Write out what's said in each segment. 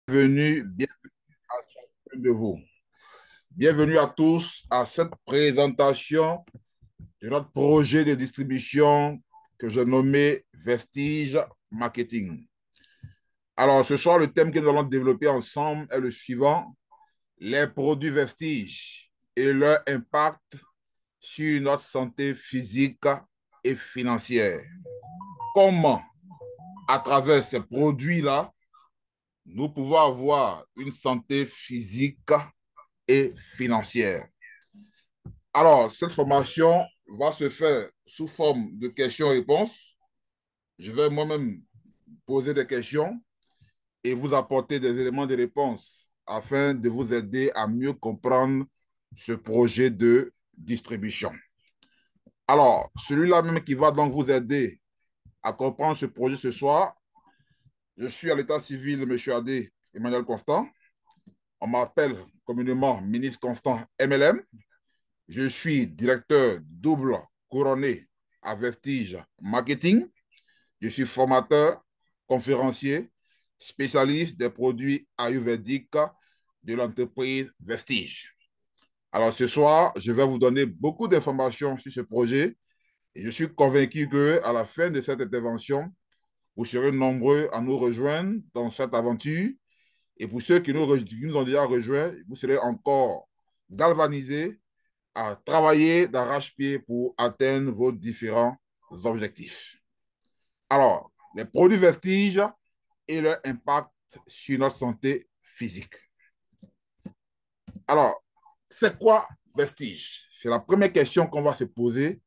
Bienvenue à chacun de vous. Bienvenue à tous à cette présentation de notre projet de distribution que j'ai nommé Vestige Marketing. Alors, ce soir, le thème que nous allons développer ensemble est le suivant: les produits Vestige et leur impact sur notre santé physique et financière. Comment, à travers ces produits-là, nous pouvons avoir une santé physique et financière. Alors, cette formation va se faire sous forme de questions-réponses. Je vais moi-même poser des questions et vous apporter des éléments de réponse afin de vous aider à mieux comprendre ce projet de distribution. Alors, celui-là même qui va donc vous aider à comprendre ce projet ce soir, je suis à l'état civil, M. Adé Emmanuel Constant. On m'appelle communément ministre Constant MLM. Je suis directeur double couronné à Vestige Marketing. Je suis formateur, conférencier, spécialiste des produits ayurvédiques de l'entreprise Vestige. Alors ce soir, je vais vous donner beaucoup d'informations sur ce projet et je suis convaincu qu'à la fin de cette intervention, vous serez nombreux à nous rejoindre dans cette aventure. Et pour ceux qui nous ont déjà rejoints, vous serez encore galvanisés à travailler d'arrache-pied pour atteindre vos différents objectifs. Alors, les produits Vestige et leur impact sur notre santé physique. Alors, c'est quoi Vestige? C'est la première question qu'on va se poser.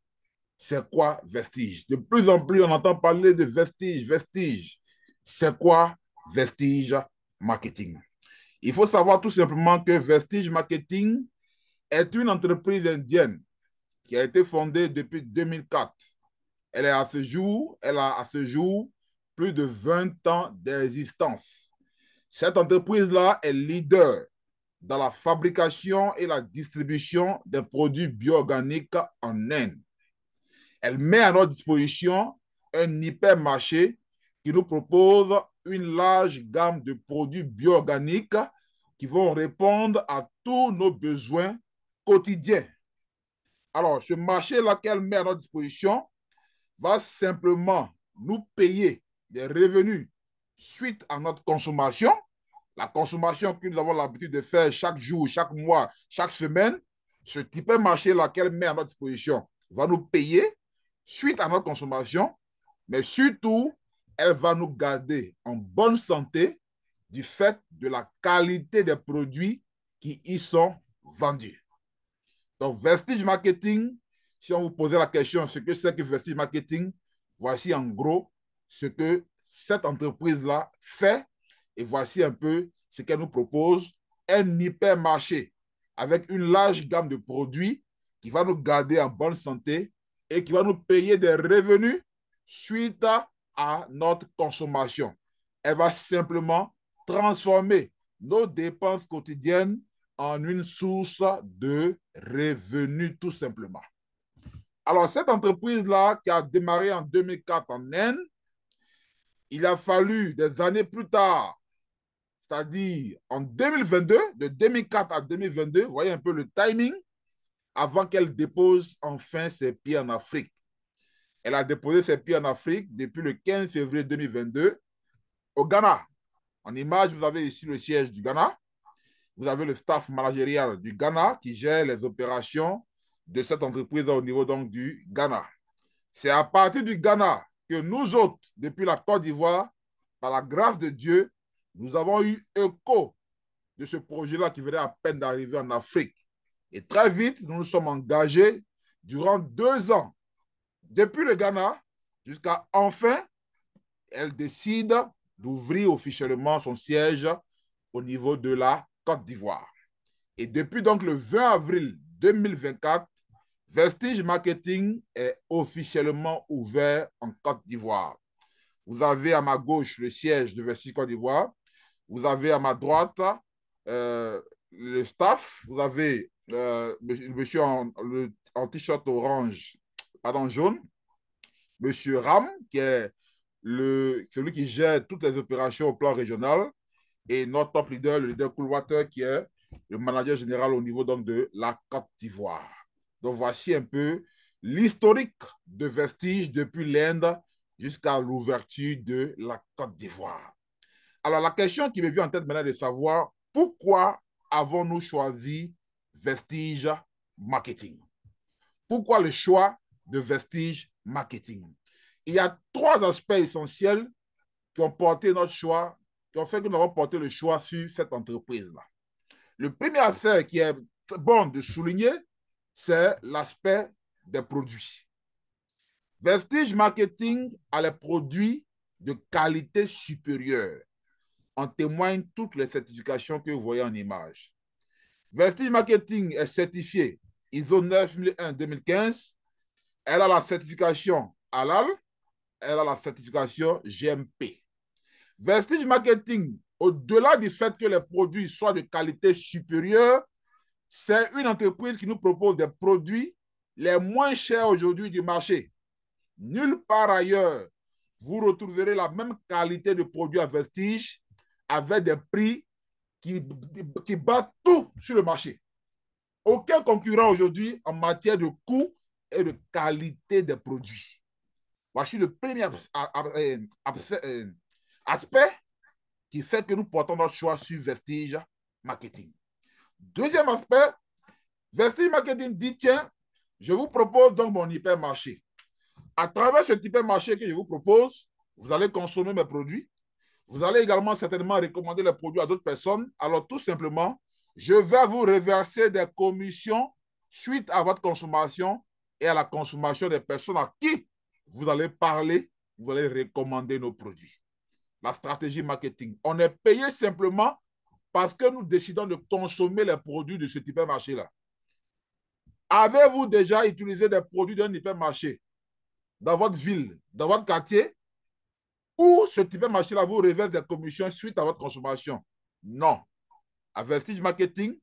C'est quoi Vestige? De plus en plus, on entend parler de Vestige, Vestige. C'est quoi Vestige Marketing? Il faut savoir tout simplement que Vestige Marketing est une entreprise indienne qui a été fondée depuis 2004. Elle a à ce jour plus de 20 ans d'existence. Cette entreprise-là est leader dans la fabrication et la distribution des produits bio-organiques en Inde. Elle met à notre disposition un hypermarché qui nous propose une large gamme de produits bio-organiques qui vont répondre à tous nos besoins quotidiens. Alors, ce marché-là qu'elle met à notre disposition va simplement nous payer des revenus suite à notre consommation, la consommation que nous avons l'habitude de faire chaque jour, chaque mois, chaque semaine. Ce type de marché-là qu'elle met à notre disposition va nous payer suite à notre consommation, mais surtout, elle va nous garder en bonne santé du fait de la qualité des produits qui y sont vendus. Donc, Vestige Marketing, si on vous posait la question ce que c'est que Vestige Marketing, voici en gros ce que cette entreprise-là fait et voici un peu ce qu'elle nous propose. Un hypermarché avec une large gamme de produits qui va nous garder en bonne santé et qui va nous payer des revenus suite à notre consommation. Elle va simplement transformer nos dépenses quotidiennes en une source de revenus, tout simplement. Alors, cette entreprise-là, qui a démarré en 2004 en Inde, il a fallu des années plus tard, c'est-à-dire en 2022, de 2004 à 2022, vous voyez un peu le timing, avant qu'elle dépose enfin ses pieds en Afrique. Elle a déposé ses pieds en Afrique depuis le 15 février 2022 au Ghana. En image, vous avez ici le siège du Ghana. Vous avez le staff managérial du Ghana qui gère les opérations de cette entreprise au niveau donc du Ghana. C'est à partir du Ghana que nous autres, depuis la Côte d'Ivoire, par la grâce de Dieu, nous avons eu écho de ce projet-là qui venait à peine d'arriver en Afrique. Et très vite, nous nous sommes engagés durant 2 ans, depuis le Ghana jusqu'à enfin, elle décide d'ouvrir officiellement son siège au niveau de la Côte d'Ivoire. Et depuis donc le 20 avril 2024, Vestige Marketing est officiellement ouvert en Côte d'Ivoire. Vous avez à ma gauche le siège de Vestige Côte d'Ivoire. Vous avez à ma droite le staff. Vous avez monsieur en t-shirt orange, pardon, jaune, monsieur Ram, qui est celui qui gère toutes les opérations au plan régional. et notre top leader, le leader Coolwater, qui est le manager général au niveau donc, de la Côte d'Ivoire. Donc voici un peu l'historique de Vestige depuis l'Inde jusqu'à l'ouverture de la Côte d'Ivoire. Alors la question qui me vient en tête maintenant est de savoir pourquoi avons-nous choisi Vestige Marketing? Pourquoi le choix de Vestige Marketing? Il y a trois aspects essentiels qui ont porté notre choix, qui ont fait que nous avons porté le choix sur cette entreprise-là. Le premier aspect qui est bon de souligner, c'est l'aspect des produits. Vestige Marketing a les produits de qualité supérieure. En témoignent toutes les certifications que vous voyez en image. Vestige Marketing est certifié ISO 9001-2015. Elle a la certification Halal. Elle a la certification GMP. Vestige Marketing, au-delà du fait que les produits soient de qualité supérieure, c'est une entreprise qui nous propose des produits les moins chers aujourd'hui du marché. Nulle part ailleurs, vous retrouverez la même qualité de produits à Vestige avec des prix qui battent tout sur le marché. Aucun concurrent aujourd'hui en matière de coût et de qualité des produits. Voici le premier aspect qui fait que nous portons notre choix sur Vestige Marketing. Deuxième aspect, Vestige Marketing dit, tiens, je vous propose donc mon hypermarché. À travers ce hypermarché que je vous propose, vous allez consommer mes produits. Vous allez également certainement recommander les produits à d'autres personnes. Alors tout simplement, je vais vous reverser des commissions suite à votre consommation et à la consommation des personnes à qui vous allez parler, vous allez recommander nos produits. La stratégie marketing. On est payé simplement parce que nous décidons de consommer les produits de ce hypermarché-là. Avez-vous déjà utilisé des produits d'un hypermarché dans votre ville, dans votre quartier, où ce hypermarché-là vous reverse des commissions suite à votre consommation? Non. À Vestige Marketing,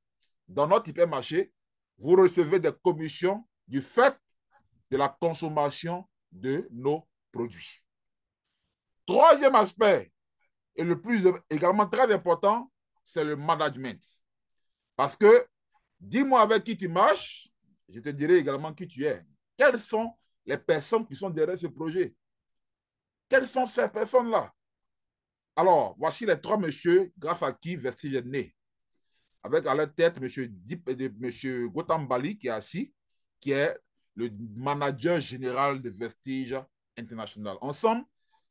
dans notre hypermarché, vous recevez des commissions du fait de la consommation de nos produits. Troisième aspect, et le plus également très important, c'est le management. Parce que, dis-moi avec qui tu marches, je te dirai également qui tu es. Quelles sont les personnes qui sont derrière ce projet? Quelles sont ces personnes-là? Alors, voici les trois messieurs grâce à qui Vestige est né. Avec à leur tête M. Gautam Bali qui est assis, qui est le manager général de Vestige International. Ensemble,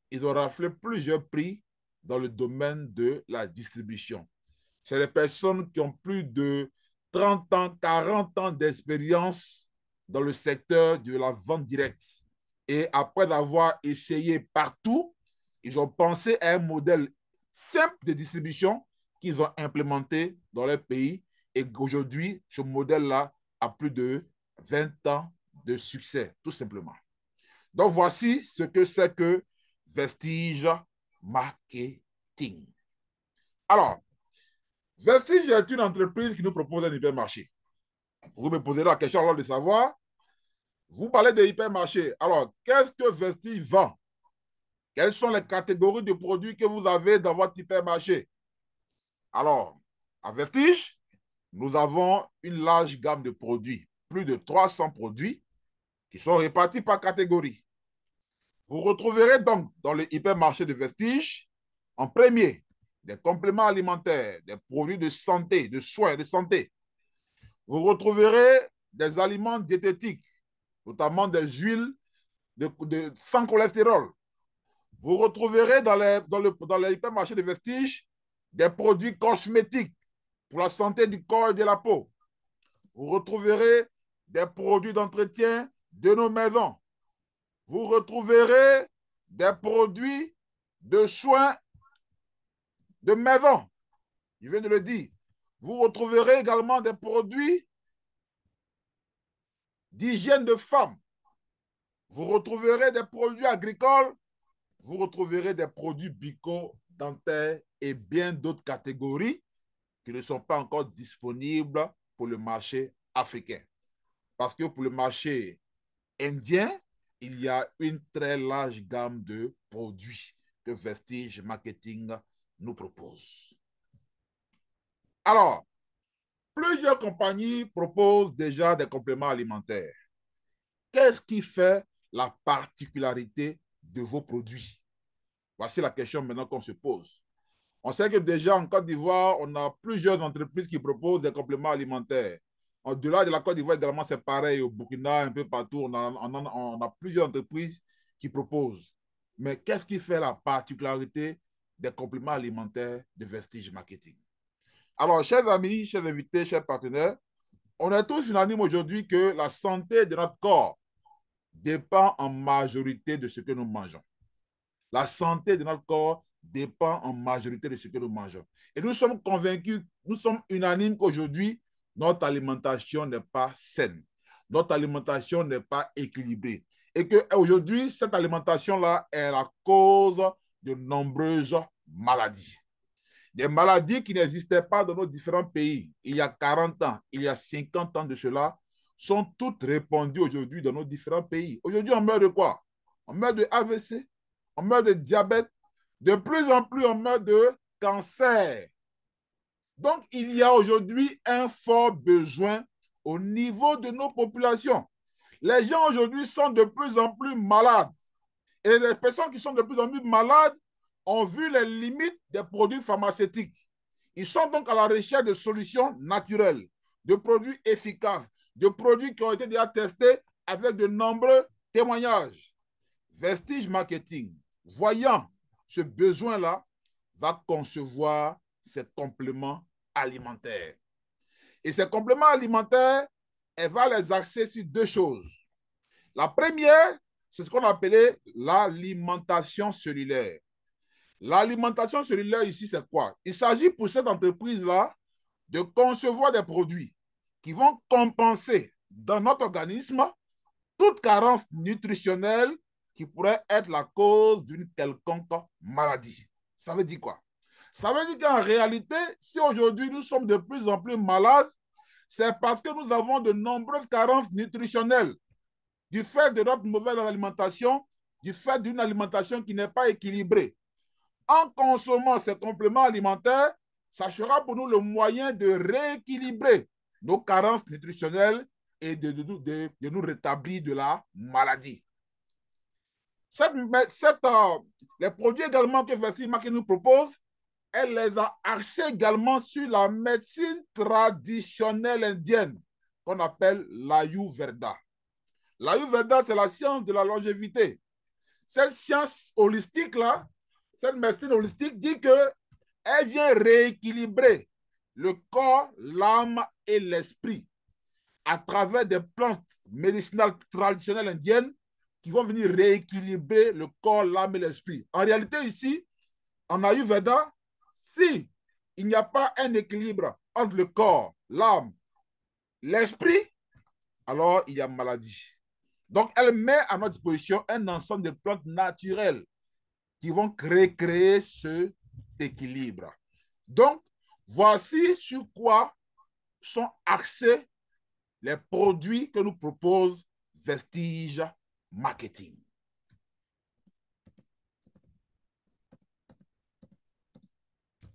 ils ont raflé plusieurs prix dans le domaine de la distribution. C'est des personnes qui ont plus de 30 ans, 40 ans d'expérience dans le secteur de la vente directe. Et après avoir essayé partout, ils ont pensé à un modèle simple de distribution qu'ils ont implémenté dans leur pays. Et aujourd'hui, ce modèle-là a plus de 20 ans de succès, tout simplement. Donc, voici ce que c'est que Vestige Marketing. Alors, Vestige est une entreprise qui nous propose un hypermarché. Vous me posez la question alors de savoir, vous parlez de hypermarché. Alors, qu'est-ce que Vestige vend? Quelles sont les catégories de produits que vous avez dans votre hypermarché? Alors, à Vestige, nous avons une large gamme de produits, plus de 300 produits qui sont répartis par catégorie. Vous retrouverez donc dans le hypermarché de Vestige, en premier, des compléments alimentaires, des produits de santé, de soins de santé. Vous retrouverez des aliments diététiques, notamment des huiles sans cholestérol. Vous retrouverez dans les hypermarchés de Vestige des produits cosmétiques pour la santé du corps et de la peau. Vous retrouverez des produits d'entretien de nos maisons. Vous retrouverez des produits de soins de maison. Je viens de le dire. Vous retrouverez également des produits d'hygiène de femme. Vous retrouverez des produits agricoles. Vous retrouverez des produits bucco-dentaires et bien d'autres catégories qui ne sont pas encore disponibles pour le marché africain. Parce que pour le marché indien, il y a une très large gamme de produits que Vestige Marketing nous propose. Alors, plusieurs compagnies proposent déjà des compléments alimentaires. Qu'est-ce qui fait la particularité de vos produits? Voici la question maintenant qu'on se pose. On sait que déjà en Côte d'Ivoire, on a plusieurs entreprises qui proposent des compléments alimentaires. Au-delà de la Côte d'Ivoire également, c'est pareil. Au Burkina, un peu partout, on a plusieurs entreprises qui proposent. Mais qu'est-ce qui fait la particularité des compléments alimentaires de Vestige Marketing? Alors, chers amis, chers invités, chers partenaires, on est tous unanimes aujourd'hui que la santé de notre corps dépend en majorité de ce que nous mangeons. La santé de notre corps dépend en majorité de ce que nous mangeons. Et nous sommes convaincus, nous sommes unanimes qu'aujourd'hui, notre alimentation n'est pas saine. Notre alimentation n'est pas équilibrée. Et qu'aujourd'hui, cette alimentation-là est la cause de nombreuses maladies. Des maladies qui n'existaient pas dans nos différents pays il y a 40 ans, il y a 50 ans de cela, sont toutes répandues aujourd'hui dans nos différents pays. Aujourd'hui, on meurt de quoi? On meurt de AVC, on meurt de diabète, de plus en plus on meurt de cancer. Donc, il y a aujourd'hui un fort besoin au niveau de nos populations. Les gens aujourd'hui sont de plus en plus malades. Et les personnes qui sont de plus en plus malades ont vu les limites des produits pharmaceutiques. Ils sont donc à la recherche de solutions naturelles, de produits efficaces, de produits qui ont été déjà testés avec de nombreux témoignages. Vestige Marketing, voyant ce besoin-là, va concevoir ces compléments alimentaires. Et ces compléments alimentaires, elle va les axer sur deux choses. La première, c'est ce qu'on appelait l'alimentation cellulaire. L'alimentation cellulaire ici, c'est quoi? Il s'agit pour cette entreprise-là de concevoir des produits qui vont compenser dans notre organisme toute carence nutritionnelle qui pourrait être la cause d'une quelconque maladie. Ça veut dire quoi? Ça veut dire qu'en réalité, si aujourd'hui nous sommes de plus en plus malades, c'est parce que nous avons de nombreuses carences nutritionnelles du fait de notre mauvaise alimentation, du fait d'une alimentation qui n'est pas équilibrée. En consommant ces compléments alimentaires, ça sera pour nous le moyen de rééquilibrer nos carences nutritionnelles et de nous rétablir de la maladie. Les produits également que Vestige Marketing nous propose, elle les a axés également sur la médecine traditionnelle indienne qu'on appelle l'Ayurveda. L'Ayurveda, c'est la science de la longévité. Cette science holistique-là, cette médecine holistique dit qu'elle vient rééquilibrer le corps, l'âme et l'esprit à travers des plantes médicinales traditionnelles indiennes qui vont venir rééquilibrer le corps, l'âme et l'esprit. En réalité, ici, en Ayurveda, si il n'y a pas un équilibre entre le corps, l'âme, l'esprit, alors il y a maladie. Donc, elle met à notre disposition un ensemble de plantes naturelles qui vont créer cet équilibre. Donc, voici sur quoi sont axés les produits que nous propose Vestige Marketing.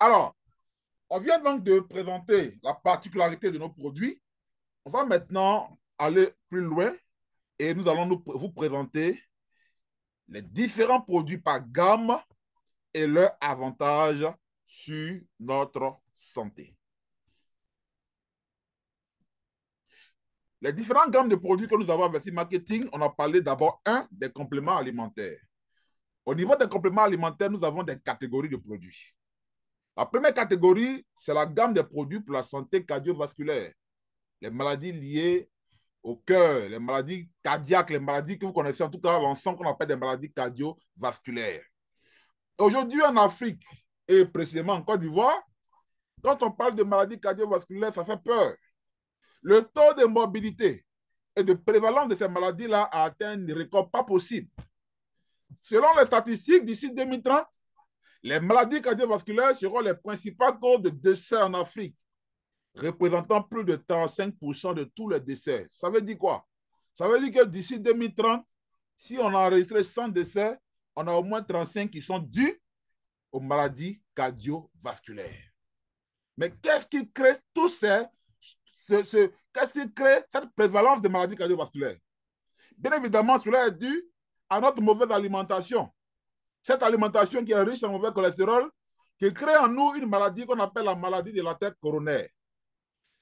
Alors, on vient donc de présenter la particularité de nos produits. On va maintenant aller plus loin et nous allons vous présenter les différents produits par gamme et leurs avantages sur notre santé. Les différentes gammes de produits que nous avons à Vestige Marketing, on a parlé d'abord, des compléments alimentaires. Au niveau des compléments alimentaires, nous avons des catégories de produits. La première catégorie, c'est la gamme des produits pour la santé cardiovasculaire. Les maladies liées au cœur, les maladies cardiaques, les maladies que vous connaissez, en tout cas l'ensemble qu'on appelle des maladies cardiovasculaires. Aujourd'hui en Afrique, et précisément en Côte d'Ivoire, quand on parle de maladies cardiovasculaires, ça fait peur. Le taux de morbidité et de prévalence de ces maladies-là a atteint un record pas possible. Selon les statistiques, d'ici 2030, les maladies cardiovasculaires seront les principales causes de décès en Afrique, représentant plus de 35% de tous les décès. Ça veut dire quoi? Ça veut dire que d'ici 2030, si on a enregistré 100 décès, on a au moins 35 qui sont dus aux maladies cardiovasculaires. Mais qu'est-ce qui crée qu'est-ce qui crée cette prévalence des maladies cardiovasculaires? Bien évidemment, cela est dû à notre mauvaise alimentation. Cette alimentation qui est riche en mauvais cholestérol, qui crée en nous une maladie qu'on appelle la maladie de l'artère coronaire.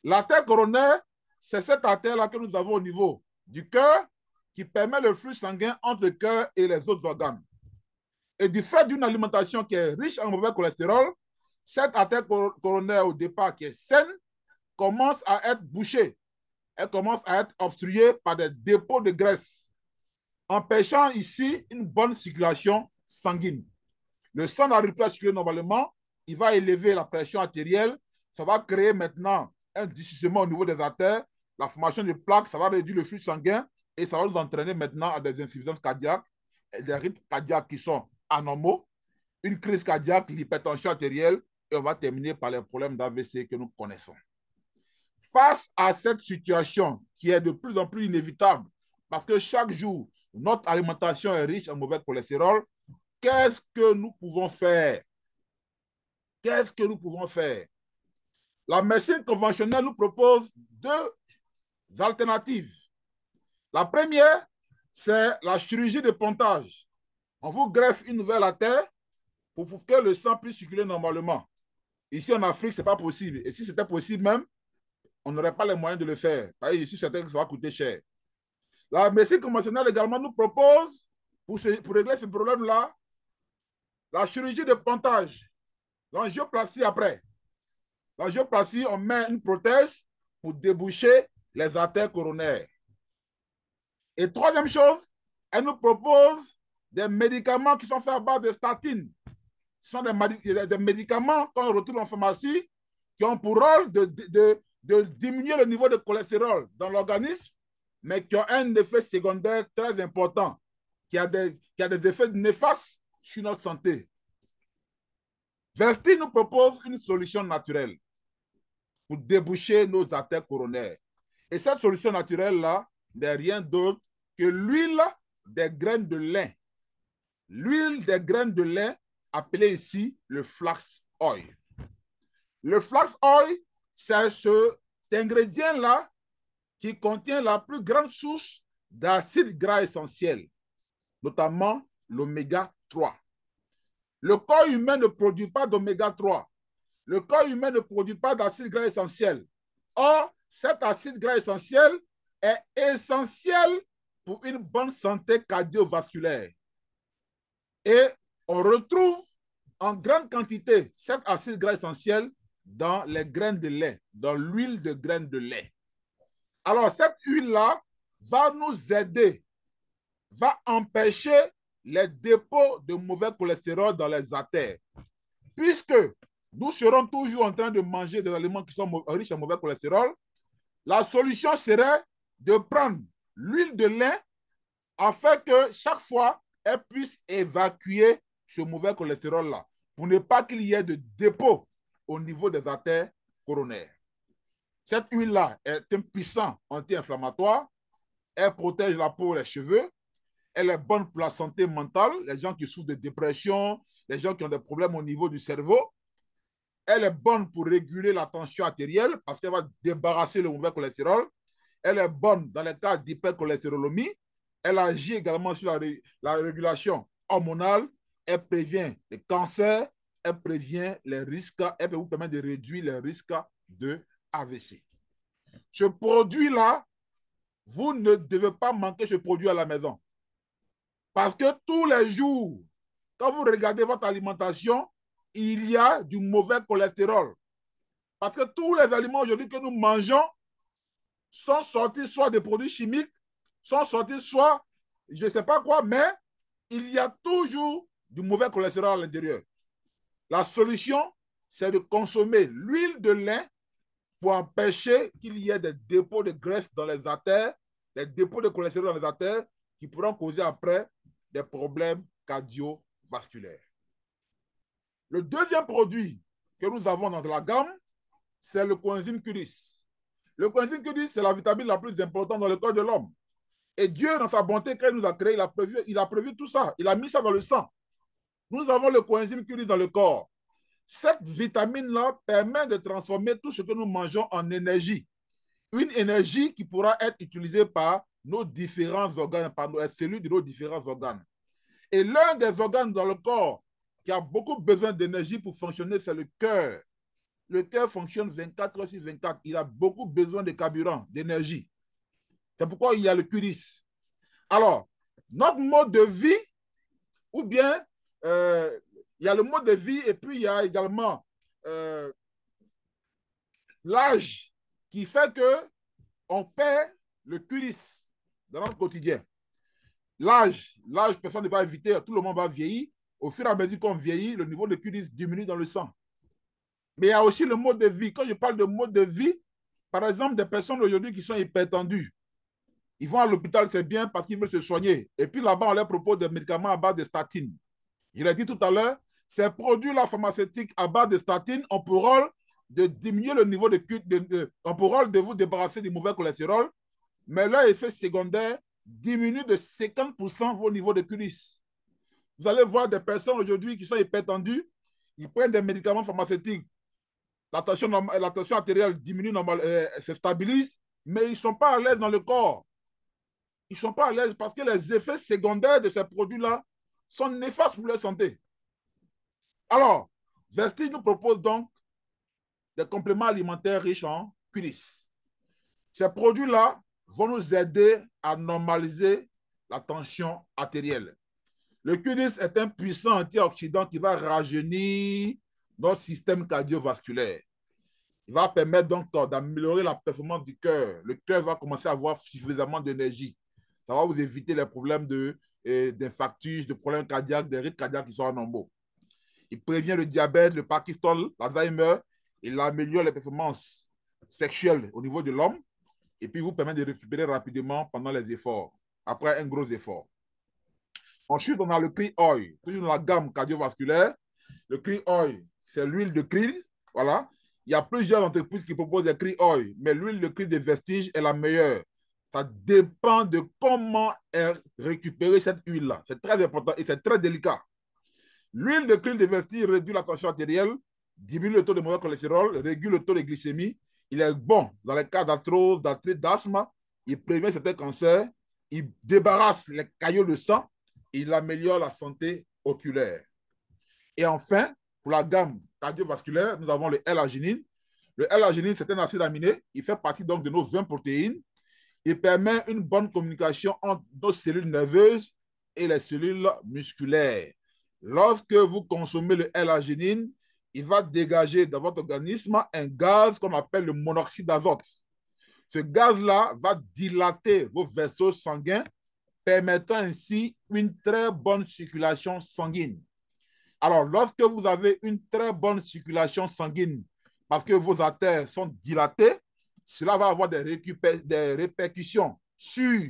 L'artère coronaire, c'est cette artère-là que nous avons au niveau du cœur qui permet le flux sanguin entre le cœur et les autres organes. Et du fait d'une alimentation qui est riche en mauvais cholestérol, cette artère coronaire au départ qui est saine commence à être bouchée. Elle commence à être obstruée par des dépôts de graisse, empêchant ici une bonne circulation sanguine. Le sang n'arrive plus à circuler normalement, il va élever la pression artérielle, ça va créer maintenant un durcissement au niveau des artères, la formation de plaques, ça va réduire le flux sanguin et ça va nous entraîner maintenant à des insuffisances cardiaques, des rythmes cardiaques qui sont anormaux, une crise cardiaque, l'hypertension artérielle et on va terminer par les problèmes d'AVC que nous connaissons. Face à cette situation qui est de plus en plus inévitable, parce que chaque jour, notre alimentation est riche en mauvais cholestérol, qu'est-ce que nous pouvons faire? Qu'est-ce que nous pouvons faire? La médecine conventionnelle nous propose deux alternatives. La première, c'est la chirurgie de pontage. On vous greffe une nouvelle artère pour que le sang puisse circuler normalement. Ici en Afrique, ce n'est pas possible. Et si c'était possible même, on n'aurait pas les moyens de le faire. Je suis certain que ça va coûter cher. La médecine conventionnelle également nous propose, pour régler ce problème-là, la chirurgie de pontage, l'angioplastie après. L'angioplastie, on met une prothèse pour déboucher les artères coronaires. Et troisième chose, elle nous propose des médicaments qui sont faits à base de statine. Ce sont des médicaments qu'on retrouve en pharmacie qui ont pour rôle de diminuer le niveau de cholestérol dans l'organisme, mais qui ont un effet secondaire très important, qui a des effets néfastes sur notre santé. Vesti nous propose une solution naturelle pour déboucher nos artères coronaires. Et cette solution naturelle-là n'est rien d'autre que l'huile des graines de lin. L'huile des graines de lin, appelée ici le flax oil. Le flax oil, c'est cet ingrédient-là qui contient la plus grande source d'acides gras essentiels, notamment l'oméga 3. Le corps humain ne produit pas d'oméga 3. Le corps humain ne produit pas d'acides gras essentiels. Or, cet acide gras essentiel est essentiel pour une bonne santé cardiovasculaire. Et on retrouve en grande quantité cet acide gras essentiel dans les graines de lait, dans l'huile de graines de lait. Alors, cette huile-là va nous aider, va empêcher les dépôts de mauvais cholestérol dans les artères. Puisque nous serons toujours en train de manger des aliments qui sont riches en mauvais cholestérol, la solution serait de prendre l'huile de lin afin que chaque fois, elle puisse évacuer ce mauvais cholestérol-là pour ne pas qu'il y ait de dépôt au niveau des artères coronaires. Cette huile-là est un puissant anti-inflammatoire. Elle protège la peau et les cheveux. Elle est bonne pour la santé mentale, les gens qui souffrent de dépression, les gens qui ont des problèmes au niveau du cerveau. Elle est bonne pour réguler la tension artérielle parce qu'elle va débarrasser le mauvais cholestérol. Elle est bonne dans les cas d'hypercholestérolémie. Elle agit également sur la régulation hormonale. Elle prévient les cancers. Elle prévient les risques. Elle peut vous permettre de réduire les risques de AVC. Ce produit-là, vous ne devez pas manquer ce produit à la maison. Parce que tous les jours, quand vous regardez votre alimentation, il y a du mauvais cholestérol. Parce que tous les aliments aujourd'hui que nous mangeons sont sortis soit des produits chimiques, sont sortis soit, je ne sais pas quoi, mais il y a toujours du mauvais cholestérol à l'intérieur. La solution, c'est de consommer l'huile de lin pour empêcher qu'il y ait des dépôts de graisse dans les artères, des dépôts de cholestérol dans les artères qui pourront causer après des problèmes cardiovasculaires. Le deuxième produit que nous avons dans la gamme, c'est le coenzyme Q10. Le coenzyme Q10, c'est la vitamine la plus importante dans le corps de l'homme. Et Dieu, dans sa bonté, quand il nous a créé, il a prévu tout ça. Il a mis ça dans le sang. Nous avons le coenzyme Q10 dans le corps. Cette vitamine-là permet de transformer tout ce que nous mangeons en énergie. Une énergie qui pourra être utilisée par nos différents organes, par les cellules de nos différents organes. Et l'un des organes dans le corps qui a beaucoup besoin d'énergie pour fonctionner, c'est le cœur. Le cœur fonctionne 24 heures sur 24. Il a beaucoup besoin de carburant, d'énergie. C'est pourquoi il y a le QRIS. Alors, notre mode de vie, ou bien il y a le mode de vie et puis il y a également l'âge qui fait qu'on perd le QRIS dans notre quotidien. L'âge, personne ne va éviter, tout le monde va vieillir. Au fur et à mesure qu'on vieillit, le niveau de QRIS diminue dans le sang. Mais il y a aussi le mode de vie. Quand je parle de mode de vie, par exemple, des personnes aujourd'hui qui sont hypertendues, ils vont à l'hôpital, c'est bien parce qu'ils veulent se soigner. Et puis là-bas, on leur propose des médicaments à base de statine. Je l'ai dit tout à l'heure, ces produits-là pharmaceutiques à base de statine ont pour rôle de diminuer le niveau ont pour rôle de vous débarrasser du mauvais cholestérol, mais leur effet secondaire diminue de 50% vos niveaux de QRIS. Vous allez voir des personnes aujourd'hui qui sont hypertendues, ils prennent des médicaments pharmaceutiques, la tension artérielle diminue, se stabilise, mais ils ne sont pas à l'aise dans le corps. Ils ne sont pas à l'aise parce que les effets secondaires de ces produits-là sont néfastes pour leur santé. Alors, Vestige nous propose donc des compléments alimentaires riches en QRIS. Ces produits-là vont nous aider à normaliser la tension artérielle. Le QRIS est un puissant antioxydant qui va rajeunir notre système cardiovasculaire. Il va permettre donc d'améliorer la performance du cœur. Le cœur va commencer à avoir suffisamment d'énergie. Ça va vous éviter les problèmes d'infarctus, de problèmes cardiaques, des rythmes cardiaques qui sont en nombre. Il prévient le diabète, le Parkinson, l'Alzheimer. Il améliore les performances sexuelles au niveau de l'homme. Et puis, il vous permet de récupérer rapidement pendant les efforts, après un gros effort. Ensuite, on a le krill oil, toujours dans la gamme cardiovasculaire. Le krill oil, c'est l'huile de krill. Voilà. Il y a plusieurs entreprises qui proposent des krill oil, mais l'huile de krill de Vestige est la meilleure. Ça dépend de comment récupérer cette huile-là. C'est très important et c'est très délicat. L'huile de krill de Vestige réduit la tension artérielle, diminue le taux de mauvais cholestérol, régule le taux de glycémie. Il est bon dans les cas d'arthrose, d'arthrite, d'asthme. Il prévient certains cancers. Il débarrasse les caillots de sang. Il améliore la santé oculaire. Et enfin, pour la gamme cardiovasculaire, nous avons le L-arginine. Le L-arginine, c'est un acide aminé. Il fait partie donc de nos 20 protéines. Il permet une bonne communication entre nos cellules nerveuses et les cellules musculaires. Lorsque vous consommez le L-arginine, il va dégager dans votre organisme un gaz qu'on appelle le monoxyde d'azote. Ce gaz-là va dilater vos vaisseaux sanguins, permettant ainsi une très bonne circulation sanguine. Alors, lorsque vous avez une très bonne circulation sanguine, parce que vos artères sont dilatées, cela va avoir des répercussions sur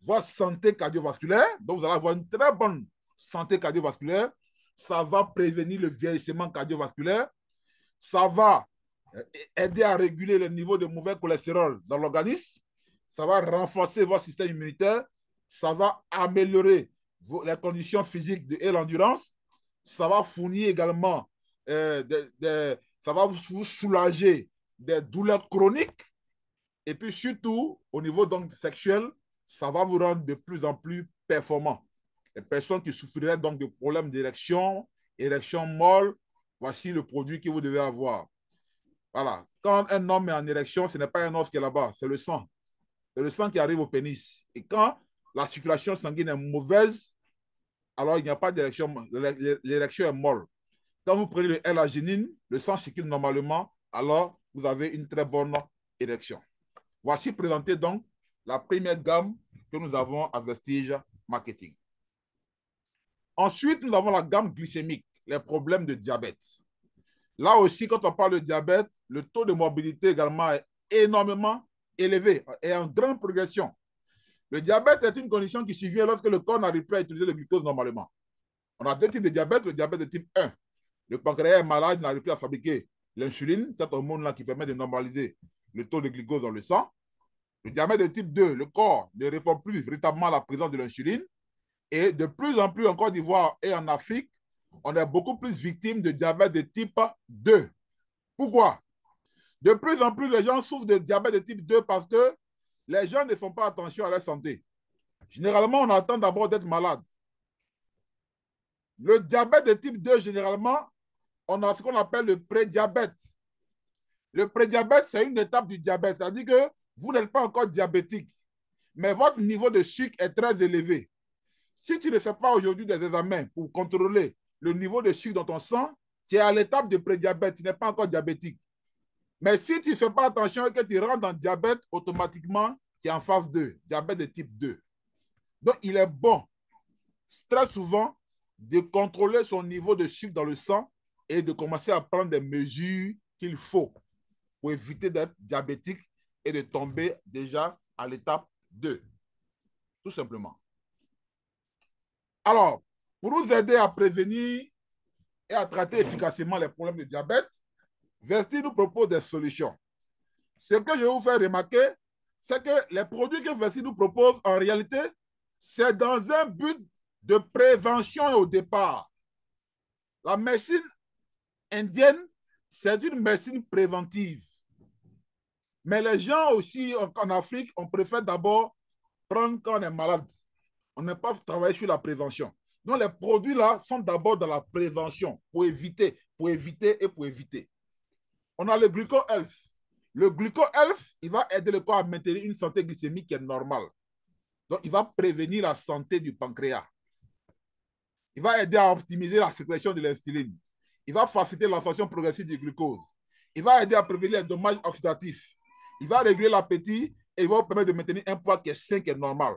votre santé cardiovasculaire. Donc, vous allez avoir une très bonne santé cardiovasculaire. Ça va prévenir le vieillissement cardiovasculaire. Ça va aider à réguler le niveau de mauvais cholestérol dans l'organisme. Ça va renforcer votre système immunitaire. Ça va améliorer les conditions physiques et l'endurance. Ça va fournir également, ça va vous soulager des douleurs chroniques. Et puis surtout, au niveau donc sexuel, ça va vous rendre de plus en plus performant. Les personnes qui souffriraient donc de problèmes d'érection, érection molle, voici le produit que vous devez avoir. Voilà. Quand un homme est en érection, ce n'est pas un os qui est là-bas, c'est le sang. C'est le sang qui arrive au pénis. Et quand la circulation sanguine est mauvaise, alors il n'y a pas d'érection, l'érection est molle. Quand vous prenez le L-arginine, le sang circule normalement, alors vous avez une très bonne érection. Voici présenté donc la première gamme que nous avons à Vestige Marketing. Ensuite, nous avons la gamme glycémique, les problèmes de diabète. Là aussi, quand on parle de diabète, le taux de morbidité également est énormément élevé et en grande progression. Le diabète est une condition qui survient lorsque le corps n'arrive plus à utiliser le glucose normalement. On a deux types de diabète. Le diabète de type 1, le pancréas est malade, il n'arrive plus à fabriquer l'insuline, cette hormone-là qui permet de normaliser le taux de glucose dans le sang. Le diabète de type 2, le corps ne répond plus véritablement à la présence de l'insuline. Et de plus en plus en Côte d'Ivoire et en Afrique, on est beaucoup plus victime de diabète de type 2. Pourquoi? De plus en plus, les gens souffrent de diabète de type 2 parce que les gens ne font pas attention à leur santé. Généralement, on attend d'abord d'être malade. Le diabète de type 2, généralement, on a ce qu'on appelle le prédiabète. Le prédiabète, c'est une étape du diabète. C'est-à-dire que vous n'êtes pas encore diabétique, mais votre niveau de sucre est très élevé. Si tu ne fais pas aujourd'hui des examens pour contrôler le niveau de sucre dans ton sang, tu es à l'étape de prédiabète, tu n'es pas encore diabétique. Mais si tu ne fais pas attention et que tu rentres dans le diabète, automatiquement, tu es en phase 2, diabète de type 2. Donc, il est bon, très souvent, de contrôler son niveau de sucre dans le sang et de commencer à prendre des mesures qu'il faut pour éviter d'être diabétique et de tomber déjà à l'étape 2. Tout simplement. Alors, pour nous aider à prévenir et à traiter efficacement les problèmes de diabète, Vestis nous propose des solutions. Ce que je vais vous faire remarquer, c'est que les produits que Vestis nous propose, en réalité, c'est dans un but de prévention au départ. La médecine indienne, c'est une médecine préventive. Mais les gens aussi en Afrique, on préfère d'abord prendre quand on est malade. On n'est pas travailler sur la prévention. Donc, les produits là sont d'abord dans la prévention pour éviter. On a le Gluco-Health. Le Gluco-Health, il va aider le corps à maintenir une santé glycémique qui est normale. Donc, il va prévenir la santé du pancréas. Il va aider à optimiser la sécrétion de l'insuline. Il va faciliter l'absorption progressive du glucose. Il va aider à prévenir les dommages oxydatifs. Il va réguler l'appétit et il va vous permettre de maintenir un poids qui est sain, qui est normal.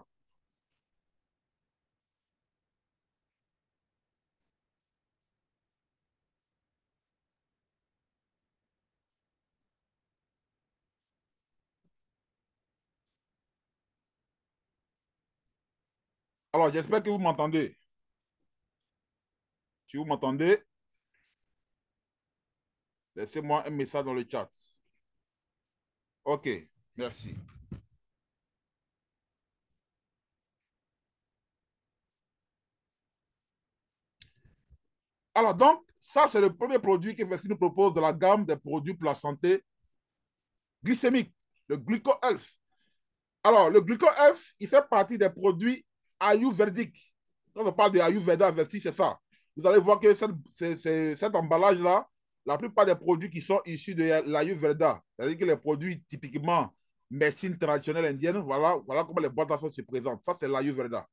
Alors, j'espère que vous m'entendez. Si vous m'entendez, laissez-moi un message dans le chat. OK, merci. Alors, donc, ça, c'est le premier produit que Vessi nous propose de la gamme des produits pour la santé glycémique, le Gluco-Health. Alors, le Gluco-Health, il fait partie des produits ayurvédiques. Quand on parle de Ayurveda, Vessi, c'est ça. Vous allez voir que cet emballage-là, la plupart des produits qui sont issus de l'Ayurveda, c'est-à-dire que les produits typiquement médecine traditionnelle indienne, voilà comment les boîtes à se présentent. Ça, c'est l'Ayurveda.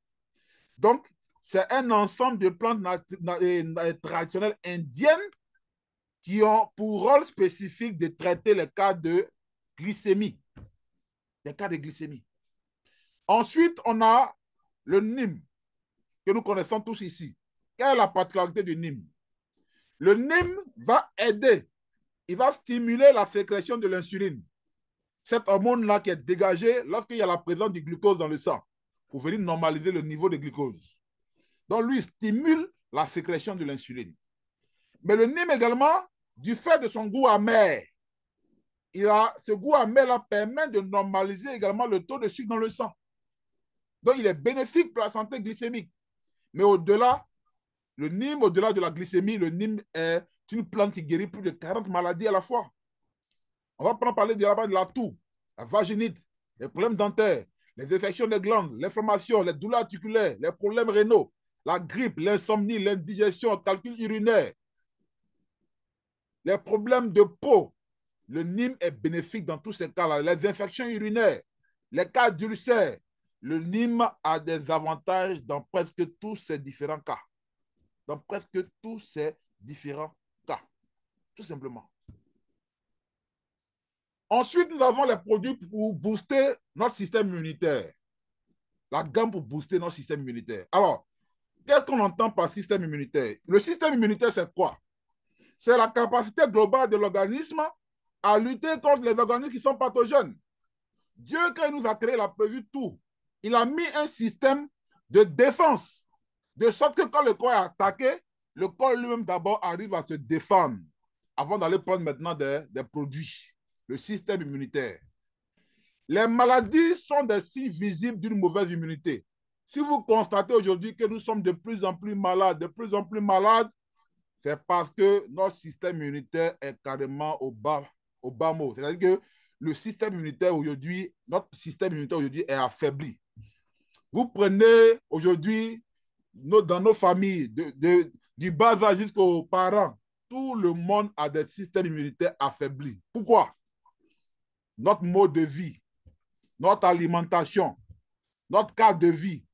Donc, c'est un ensemble de plantes traditionnelles indiennes qui ont pour rôle spécifique de traiter les cas de glycémie. Les cas de glycémie. Ensuite, on a le NIM, que nous connaissons tous ici. Quelle est la particularité du NIM? Le NIM va aider, il va stimuler la sécrétion de l'insuline. Cette hormone-là qui est dégagée lorsqu'il y a la présence du glucose dans le sang, pour venir normaliser le niveau de glucose. Donc, lui, stimule la sécrétion de l'insuline. Mais le NIM également, du fait de son goût amer, ce goût amer-là permet de normaliser également le taux de sucre dans le sang. Donc, il est bénéfique pour la santé glycémique. Mais au-delà, le NIM, au-delà de la glycémie, le NIM est une plante qui guérit plus de 40 maladies à la fois. On va parler de la toux, la vaginite, les problèmes dentaires, les infections des glandes, l'inflammation, les douleurs articulaires, les problèmes rénaux, la grippe, l'insomnie, l'indigestion, le calcul urinaire, les problèmes de peau. Le NIM est bénéfique dans tous ces cas-là. Les infections urinaires, les cas d'ulcères, le NIM a des avantages dans presque tous ces différents cas. Dans presque tous ces différents cas. Tout simplement. Ensuite, nous avons les produits pour booster notre système immunitaire. La gamme pour booster notre système immunitaire. Alors, qu'est-ce qu'on entend par système immunitaire? Le système immunitaire, c'est quoi? C'est la capacité globale de l'organisme à lutter contre les organismes qui sont pathogènes. Dieu, quand il nous a créé, il a prévu tout. Il a mis un système de défense, de sorte que quand le corps est attaqué, le corps lui-même d'abord arrive à se défendre avant d'aller prendre maintenant des produits. Le système immunitaire. Les maladies sont des signes visibles d'une mauvaise immunité. Si vous constatez aujourd'hui que nous sommes de plus en plus malades, c'est parce que notre système immunitaire est carrément au bas mot. C'est-à-dire que le système immunitaire aujourd'hui, notre système immunitaire aujourd'hui est affaibli. Vous prenez aujourd'hui dans nos familles, du bas âge jusqu'aux parents, tout le monde a des systèmes immunitaires affaiblis. Pourquoi? Notre mode de vie, notre alimentation, notre cadre de vie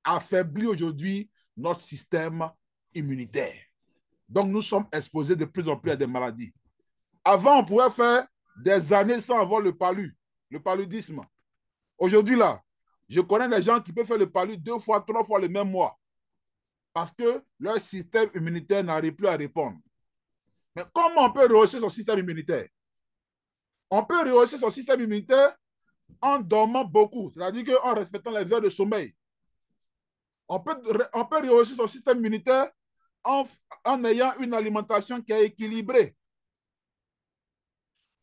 affaiblit aujourd'hui notre système immunitaire. Donc, nous sommes exposés de plus en plus à des maladies. Avant, on pouvait faire des années sans avoir le paludisme. Aujourd'hui, là, je connais des gens qui peuvent faire le palud 2 fois, 3 fois le même mois parce que leur système immunitaire n'arrive plus à répondre. Mais comment on peut rehausser son système immunitaire? On peut rehausser son système immunitaire en dormant beaucoup, c'est-à-dire qu'en respectant les heures de sommeil. On peut rehausser son système immunitaire en ayant une alimentation qui est équilibrée.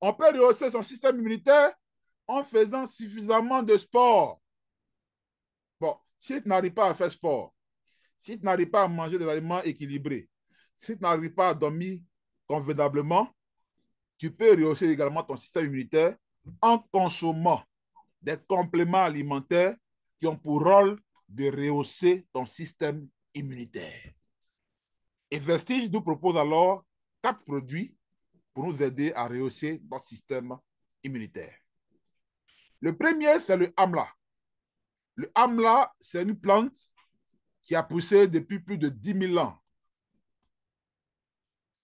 On peut rehausser son système immunitaire en faisant suffisamment de sport. Bon, si tu n'arrives pas à faire sport, si tu n'arrives pas à manger des aliments équilibrés, si tu n'arrives pas à dormir convenablement, tu peux rehausser également ton système immunitaire en consommant des compléments alimentaires qui ont pour rôle de rehausser ton système immunitaire. Et Vestige nous propose alors 4 produits pour nous aider à rehausser notre système immunitaire. Le premier, c'est le amla. Le amla, c'est une plante qui a poussé depuis plus de 10 000 ans,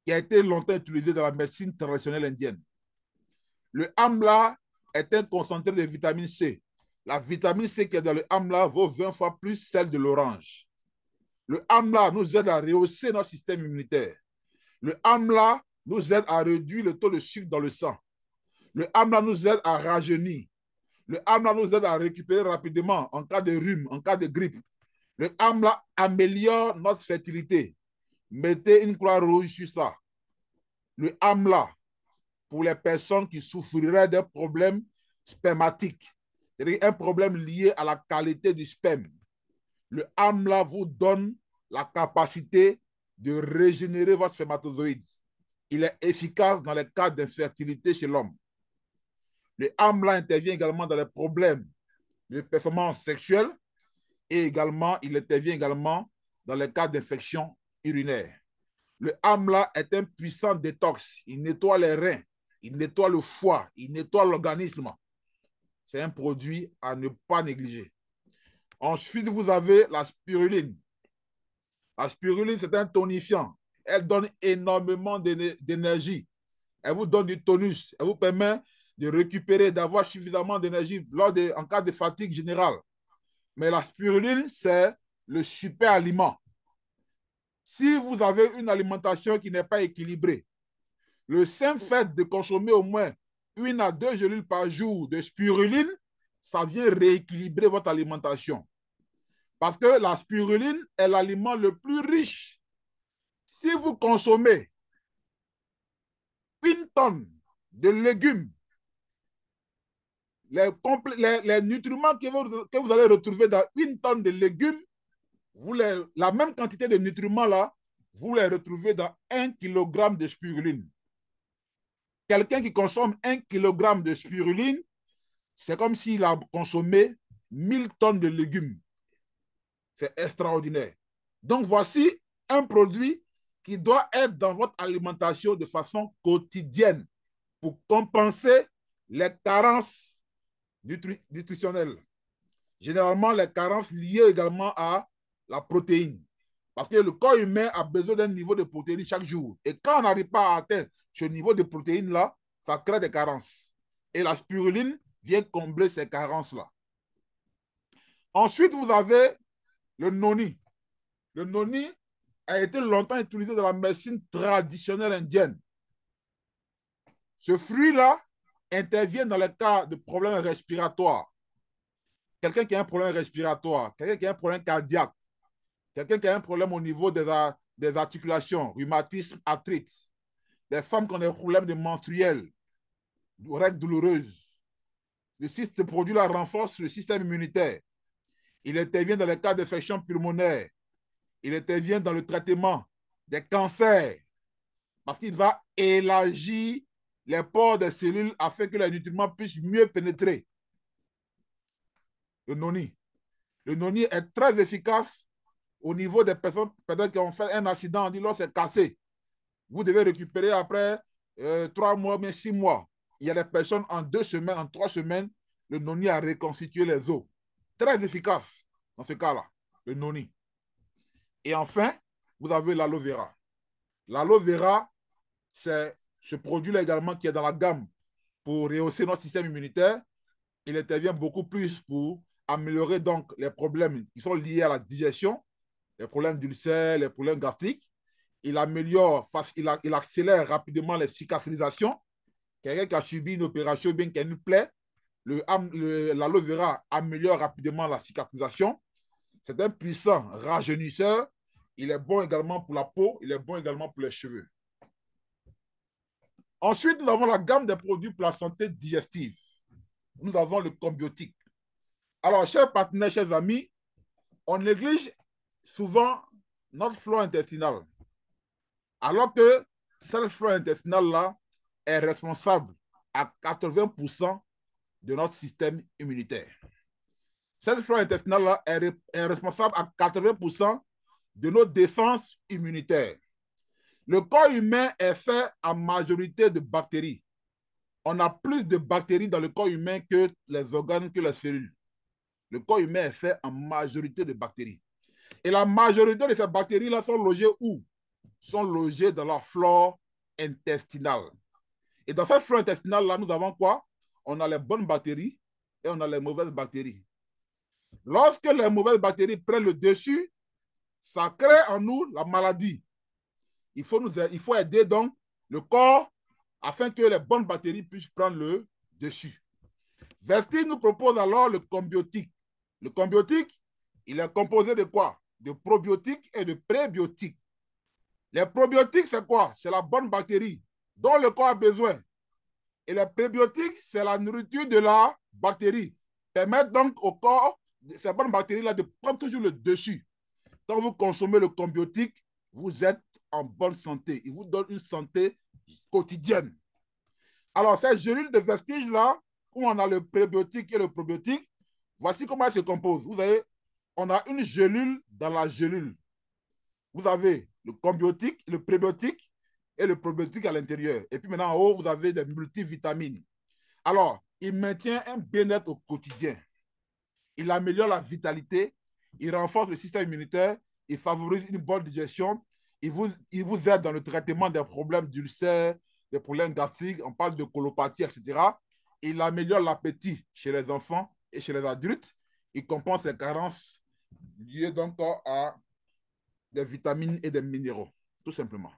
qui a été longtemps utilisée dans la médecine traditionnelle indienne. Le amla est un concentré de vitamine C. La vitamine C qui est dans le amla vaut 20 fois plus celle de l'orange. Le amla nous aide à rehausser notre système immunitaire. Le amla nous aide à réduire le taux de sucre dans le sang. Le amla nous aide à rajeunir. Le amla nous aide à récupérer rapidement en cas de rhume, en cas de grippe. Le amla améliore notre fertilité. Mettez une croix rouge sur ça. Le amla, pour les personnes qui souffriraient d'un problème spermatique, c'est-à-dire un problème lié à la qualité du sperme. Le amla vous donne la capacité de régénérer votre spermatozoïde. Il est efficace dans les cas d'infertilité chez l'homme. Le amla intervient également dans les problèmes de performance sexuelle et également, il intervient également dans les cas d'infection urinaire. Le amla est un puissant détox. Il nettoie les reins, il nettoie le foie, il nettoie l'organisme. C'est un produit à ne pas négliger. Ensuite, vous avez la spiruline. La spiruline, c'est un tonifiant. Elle donne énormément d'énergie. Elle vous donne du tonus. Elle vous permet de récupérer, d'avoir suffisamment d'énergie en cas de fatigue générale. Mais la spiruline, c'est le super aliment. Si vous avez une alimentation qui n'est pas équilibrée, le simple fait de consommer au moins 1 à 2 gélules par jour de spiruline, ça vient rééquilibrer votre alimentation. Parce que la spiruline est l'aliment le plus riche. Si vous consommez 1 tonne de légumes, les nutriments que vous allez retrouver dans 1 tonne de légumes, la même quantité de nutriments là, vous les retrouvez dans 1 kg de spiruline. Quelqu'un qui consomme 1 kg de spiruline, c'est comme s'il a consommé 1000 tonnes de légumes. C'est extraordinaire. Donc, voici un produit qui doit être dans votre alimentation de façon quotidienne pour compenser les carences nutritionnelles. Généralement, les carences liées également à la protéine. Parce que le corps humain a besoin d'un niveau de protéines chaque jour. Et quand on n'arrive pas à atteindre ce niveau de protéines-là, ça crée des carences. Et la spiruline vient combler ces carences-là. Ensuite, vous avez le noni. Le noni a été longtemps utilisé dans la médecine traditionnelle indienne. Ce fruit-là intervient dans les cas de problèmes respiratoires. Quelqu'un qui a un problème respiratoire, quelqu'un qui a un problème cardiaque, quelqu'un qui a un problème au niveau des articulations, rhumatisme, arthrite, des femmes qui ont des problèmes de menstruels, règles douloureuses. Ce produit-là renforce le système immunitaire. Il intervient dans les cas d'infection pulmonaire. Il intervient dans le traitement des cancers, parce qu'il va élargir les pores des cellules afin que les nutriments puissent mieux pénétrer. Le noni. Le noni est très efficace au niveau des personnes peut-être qui ont fait un accident, on dit l'os est cassé. Vous devez récupérer après 3 mois, mais 6 mois. Il y a des personnes en 2 semaines, en 3 semaines, le noni a reconstitué les os. Très efficace dans ce cas-là, le noni. Et enfin, vous avez l'aloe vera. L'aloe vera, c'est ce produit-là également qui est dans la gamme pour rehausser notre système immunitaire. Il intervient beaucoup plus pour améliorer donc les problèmes qui sont liés à la digestion, les problèmes d'ulcère, les problèmes gastriques. Il améliore, il accélère rapidement les cicatrisations. Quelqu'un qui a subi une opération, bien qu'il y ait une plaie, l'aloe vera améliore rapidement la cicatrisation. C'est un puissant rajeunisseur. Il est bon également pour la peau, il est bon également pour les cheveux. Ensuite, nous avons la gamme des produits pour la santé digestive. Nous avons le combiotique. Alors, chers partenaires, chers amis, on néglige souvent notre flore intestinale. Alors que cette flore intestinale-là est responsable à 80% de notre système immunitaire. Cette flore intestinale-là est responsable à 80% de nos défenses immunitaires. Le corps humain est fait en majorité de bactéries. On a plus de bactéries dans le corps humain que les organes, que les cellules. Le corps humain est fait en majorité de bactéries. Et la majorité de ces bactéries-là sont logées où? Sont logées dans la flore intestinale. Et dans cette flore intestinale-là, nous avons quoi? On a les bonnes bactéries et on a les mauvaises bactéries. Lorsque les mauvaises bactéries prennent le dessus, ça crée en nous la maladie. Il faut aider donc le corps afin que les bonnes bactéries puissent prendre le dessus. Vestige nous propose alors le combiotique. Le combiotique, il est composé de quoi? De probiotiques et de prébiotiques. Les probiotiques, c'est quoi? C'est la bonne bactérie dont le corps a besoin. Et les prébiotiques, c'est la nourriture de la bactérie. Permettent donc au corps, ces bonnes bactéries-là, de prendre toujours le dessus. Quand vous consommez le combiotique, vous êtes en bonne santé. Il vous donne une santé quotidienne. Alors, ces gélules de vestige-là, où on a le prébiotique et le probiotique, voici comment elles se composent. Vous voyez, on a une gélule dans la gélule. Vous avez le combiotique, le prébiotique et le probiotique à l'intérieur. Et puis maintenant, en haut, vous avez des multivitamines. Alors, il maintient un bien-être au quotidien. Il améliore la vitalité, il renforce le système immunitaire, il favorise une bonne digestion, il vous aide dans le traitement des problèmes d'ulcère, des problèmes gastriques, on parle de colopathie, etc. Il améliore l'appétit chez les enfants et chez les adultes. Il compense les carences liées donc à des vitamines et des minéraux, tout simplement.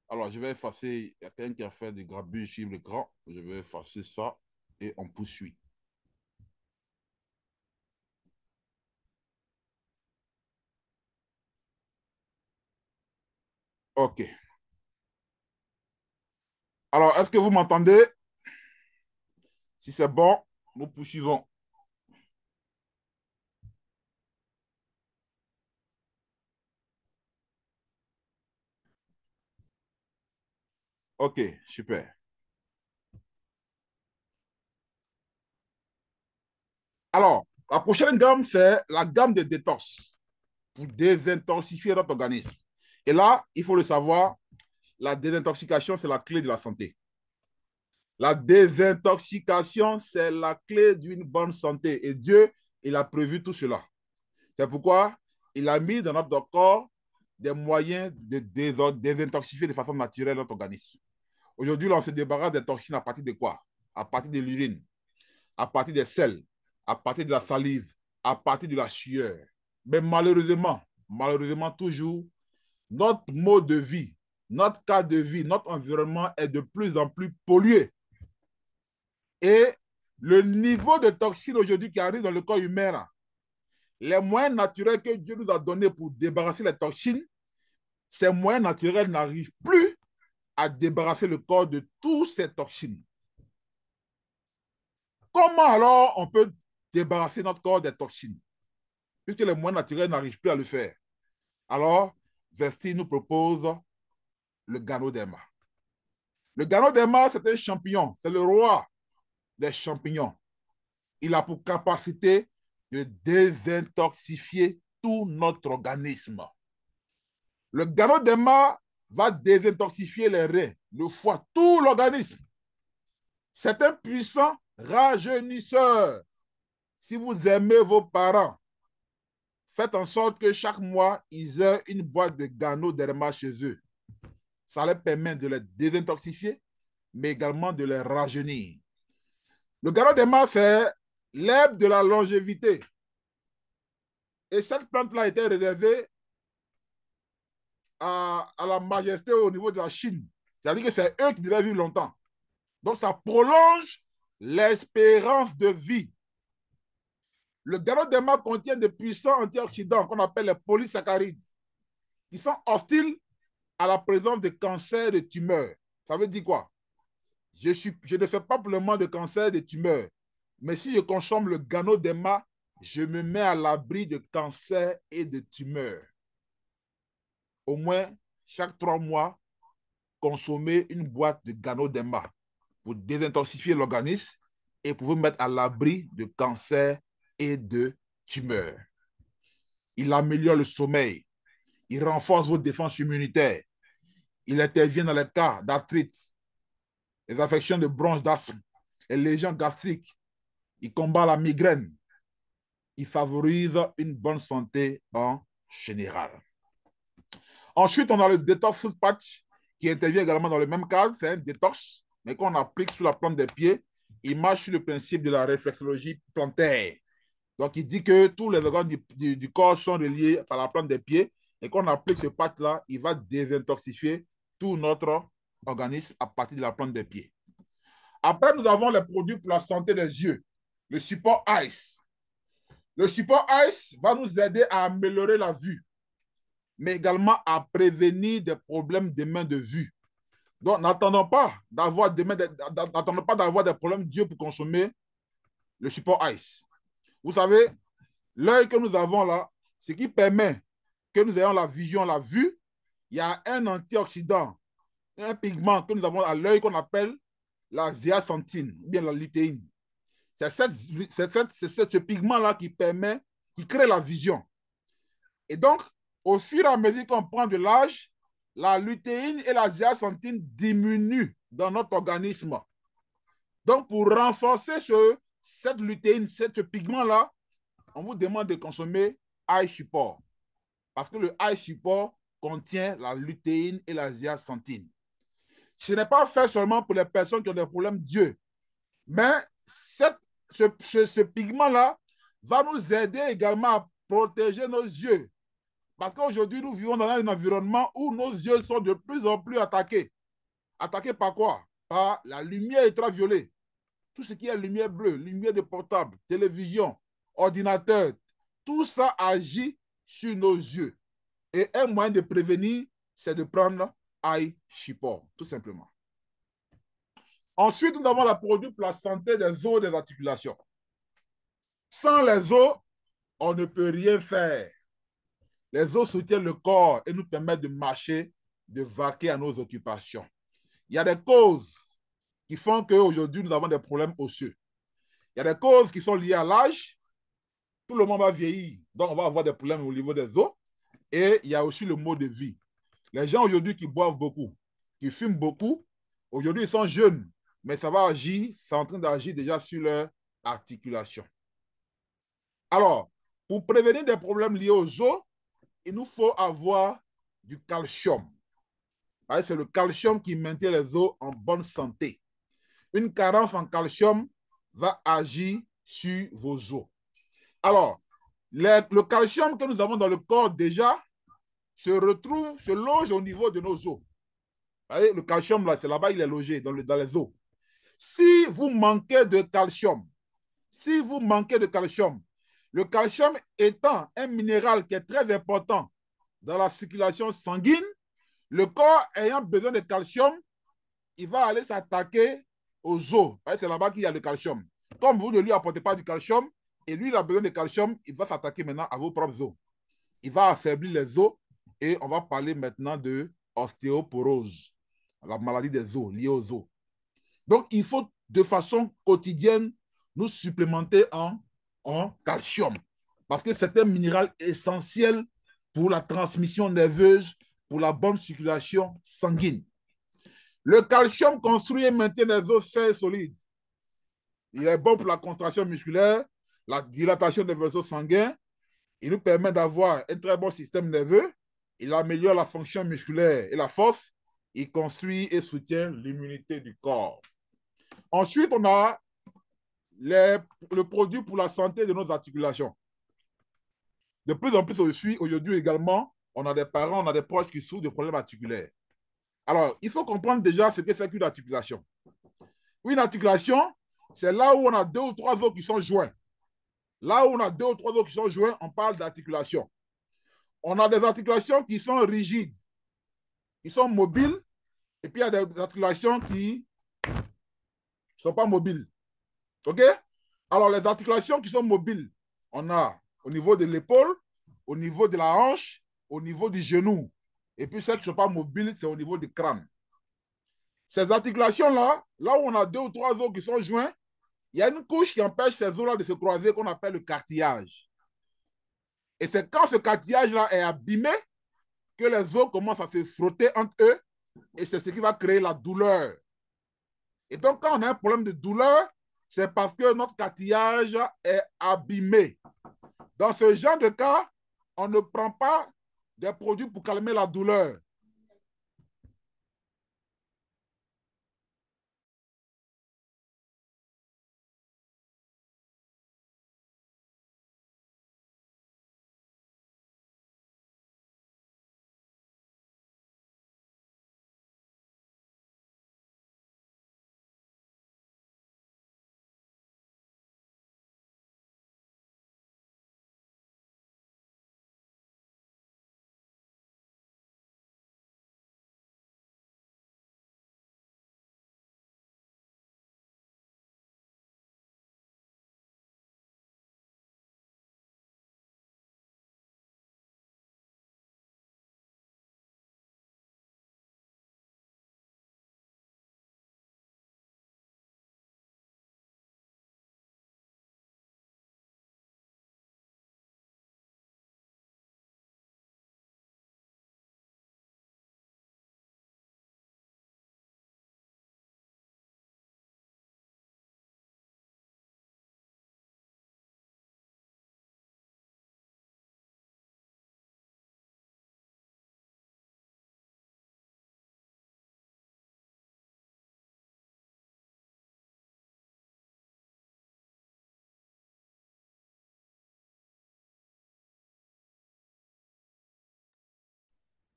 Alors, je vais effacer, il y a quelqu'un qui a fait des grabuges sur l'écran. Je vais effacer ça et on poursuit. OK. Alors, est-ce que vous m'entendez? Si c'est bon, nous poursuivons. OK, super. Alors, la prochaine gamme, c'est la gamme de détox pour désintoxifier notre organisme. Et là, il faut le savoir, la désintoxication, c'est la clé de la santé. La désintoxication, c'est la clé d'une bonne santé. Et Dieu, il a prévu tout cela. C'est pourquoi il a mis dans notre corps des moyens de désintoxifier de façon naturelle notre organisme. Aujourd'hui, là, on se débarrasse des toxines à partir de quoi? À partir de l'urine, à partir des selles, à partir de la salive, à partir de la sueur. Mais malheureusement toujours, notre mode de vie, notre cadre de vie, notre environnement est de plus en plus pollué. Et le niveau de toxines aujourd'hui qui arrive dans le corps humain, là, les moyens naturels que Dieu nous a donnés pour débarrasser les toxines, ces moyens naturels n'arrivent plus à débarrasser le corps de toutes ces toxines. Comment alors on peut débarrasser notre corps des toxines, puisque les moyens naturels n'arrivent plus à le faire? Alors, Vesti nous propose le Ganoderma. Le Ganoderma, c'est un champignon, c'est le roi des champignons. Il a pour capacité de désintoxifier tout notre organisme. Le Ganoderma va désintoxifier les reins, le foie, tout l'organisme. C'est un puissant rajeunisseur. Si vous aimez vos parents, faites en sorte que chaque mois, ils aient une boîte de Ganoderma chez eux. Ça leur permet de les désintoxifier, mais également de les rajeunir. Le Ganoderma, c'est l'herbe de la longévité. Et cette plante-là était réservée à la majesté au niveau de la Chine. C'est-à-dire que c'est eux qui devaient vivre longtemps. Donc, ça prolonge l'espérance de vie. Le Ganoderma contient de puissants antioxydants qu'on appelle les polysaccharides, qui sont hostiles à la présence de cancers et de tumeurs. Ça veut dire quoi? Je ne fais pas pour le moment de cancer et de tumeurs, mais si je consomme le Ganoderma, je me mets à l'abri de cancer et de tumeurs. Au moins, chaque 3 mois, consommer une boîte de Ganoderma pour désintoxifier l'organisme et pour vous mettre à l'abri de cancer et de tumeurs. Il améliore le sommeil, il renforce vos défenses immunitaires, il intervient dans les cas d'arthrite, les affections de bronches d'asthme, les lésions gastriques, il combat la migraine, il favorise une bonne santé en général. Ensuite, on a le détox fruit patch qui intervient également dans le même cadre. C'est un détox, mais qu'on applique sur la plante des pieds. Il marche sur le principe de la réflexologie plantaire. Donc, il dit que tous les organes du corps sont reliés par la plante des pieds et qu'on applique ce patch-là, il va désintoxifier tout notre organisme à partir de la plante des pieds. Après, nous avons les produits pour la santé des yeux. Le support ICE. Le support ICE va nous aider à améliorer la vue, mais également à prévenir des problèmes de main de vue. Donc, n'attendons pas d'avoir des problèmes d'yeux pour consommer le support ICE. Vous savez, l'œil que nous avons là, ce qui permet que nous ayons la vision, la vue, il y a un antioxydant, un pigment que nous avons à l'œil qu'on appelle la zeaxanthine, ou bien la lutéine. C'est ce pigment-là qui crée la vision. Et donc, au fur et à mesure qu'on prend de l'âge, la lutéine et la zeaxanthine diminuent dans notre organisme. Donc, pour renforcer cette lutéine, ce pigment-là, on vous demande de consommer Eye Support. Parce que le Eye Support contient la lutéine et la zeaxanthine. Ce n'est pas fait seulement pour les personnes qui ont des problèmes d'yeux, mais ce pigment-là va nous aider également à protéger nos yeux. Parce qu'aujourd'hui, nous vivons dans un environnement où nos yeux sont de plus en plus attaqués. Attaqués par quoi? Par la lumière ultraviolette. Tout ce qui est lumière bleue, lumière de portable, télévision, ordinateur, tout ça agit sur nos yeux. Et un moyen de prévenir, c'est de prendre Eye Support, tout simplement. Ensuite, nous avons le produit pour la santé des os et des articulations. Sans les os, on ne peut rien faire. Les os soutiennent le corps et nous permettent de marcher, de vaquer à nos occupations. Il y a des causes qui font qu'aujourd'hui, nous avons des problèmes osseux. Il y a des causes qui sont liées à l'âge. Tout le monde va vieillir, donc on va avoir des problèmes au niveau des os. Et il y a aussi le mode de vie. Les gens aujourd'hui qui boivent beaucoup, qui fument beaucoup, aujourd'hui, ils sont jeunes, mais ça va agir, c'est en train d'agir déjà sur leur articulation. Alors, pour prévenir des problèmes liés aux os, il nous faut avoir du calcium. C'est le calcium qui maintient les os en bonne santé. Une carence en calcium va agir sur vos os. Alors, le calcium que nous avons dans le corps déjà se loge au niveau de nos os. Le calcium, là, c'est là-bas, il est logé dans les os. Si vous manquez de calcium, Le calcium étant un minéral qui est très important dans la circulation sanguine, le corps ayant besoin de calcium, il va aller s'attaquer aux os. C'est là-bas qu'il y a le calcium. Comme vous ne lui apportez pas du calcium, et lui, il a besoin de calcium, il va s'attaquer maintenant à vos propres os. Il va affaiblir les os et on va parler maintenant de ostéoporose, la maladie des os, liée aux os. Donc, il faut de façon quotidienne nous supplémenter en calcium parce que c'est un minéral essentiel pour la transmission nerveuse, pour la bonne circulation sanguine. Le calcium construit et maintient les os sains et solides. Il est bon pour la contraction musculaire, la dilatation des vaisseaux sanguins. Il nous permet d'avoir un très bon système nerveux. Il améliore la fonction musculaire et la force. Il construit et soutient l'immunité du corps. Ensuite, on a le produit pour la santé de nos articulations. De plus en plus aujourd'hui également, on a des parents, on a des proches qui souffrent de problèmes articulaires. Alors, il faut comprendre déjà ce que c'est qu'une articulation. Une articulation, c'est là où on a 2 ou 3 os qui sont joints. Là où on a 2 ou 3 os qui sont joints, on parle d'articulation. On a des articulations qui sont rigides, qui sont mobiles, et puis il y a des articulations qui ne sont pas mobiles. OK? Alors, les articulations qui sont mobiles, on a au niveau de l'épaule, au niveau de la hanche, au niveau du genou. Et puis, celles qui ne sont pas mobiles, c'est au niveau du crâne. Ces articulations-là, là où on a 2 ou 3 os qui sont joints, il y a une couche qui empêche ces os-là de se croiser qu'on appelle le cartilage. Et c'est quand ce cartilage-là est abîmé que les os commencent à se frotter entre eux et c'est ce qui va créer la douleur. Et donc, quand on a un problème de douleur, c'est parce que notre cartilage est abîmé. Dans ce genre de cas, on ne prend pas des produits pour calmer la douleur.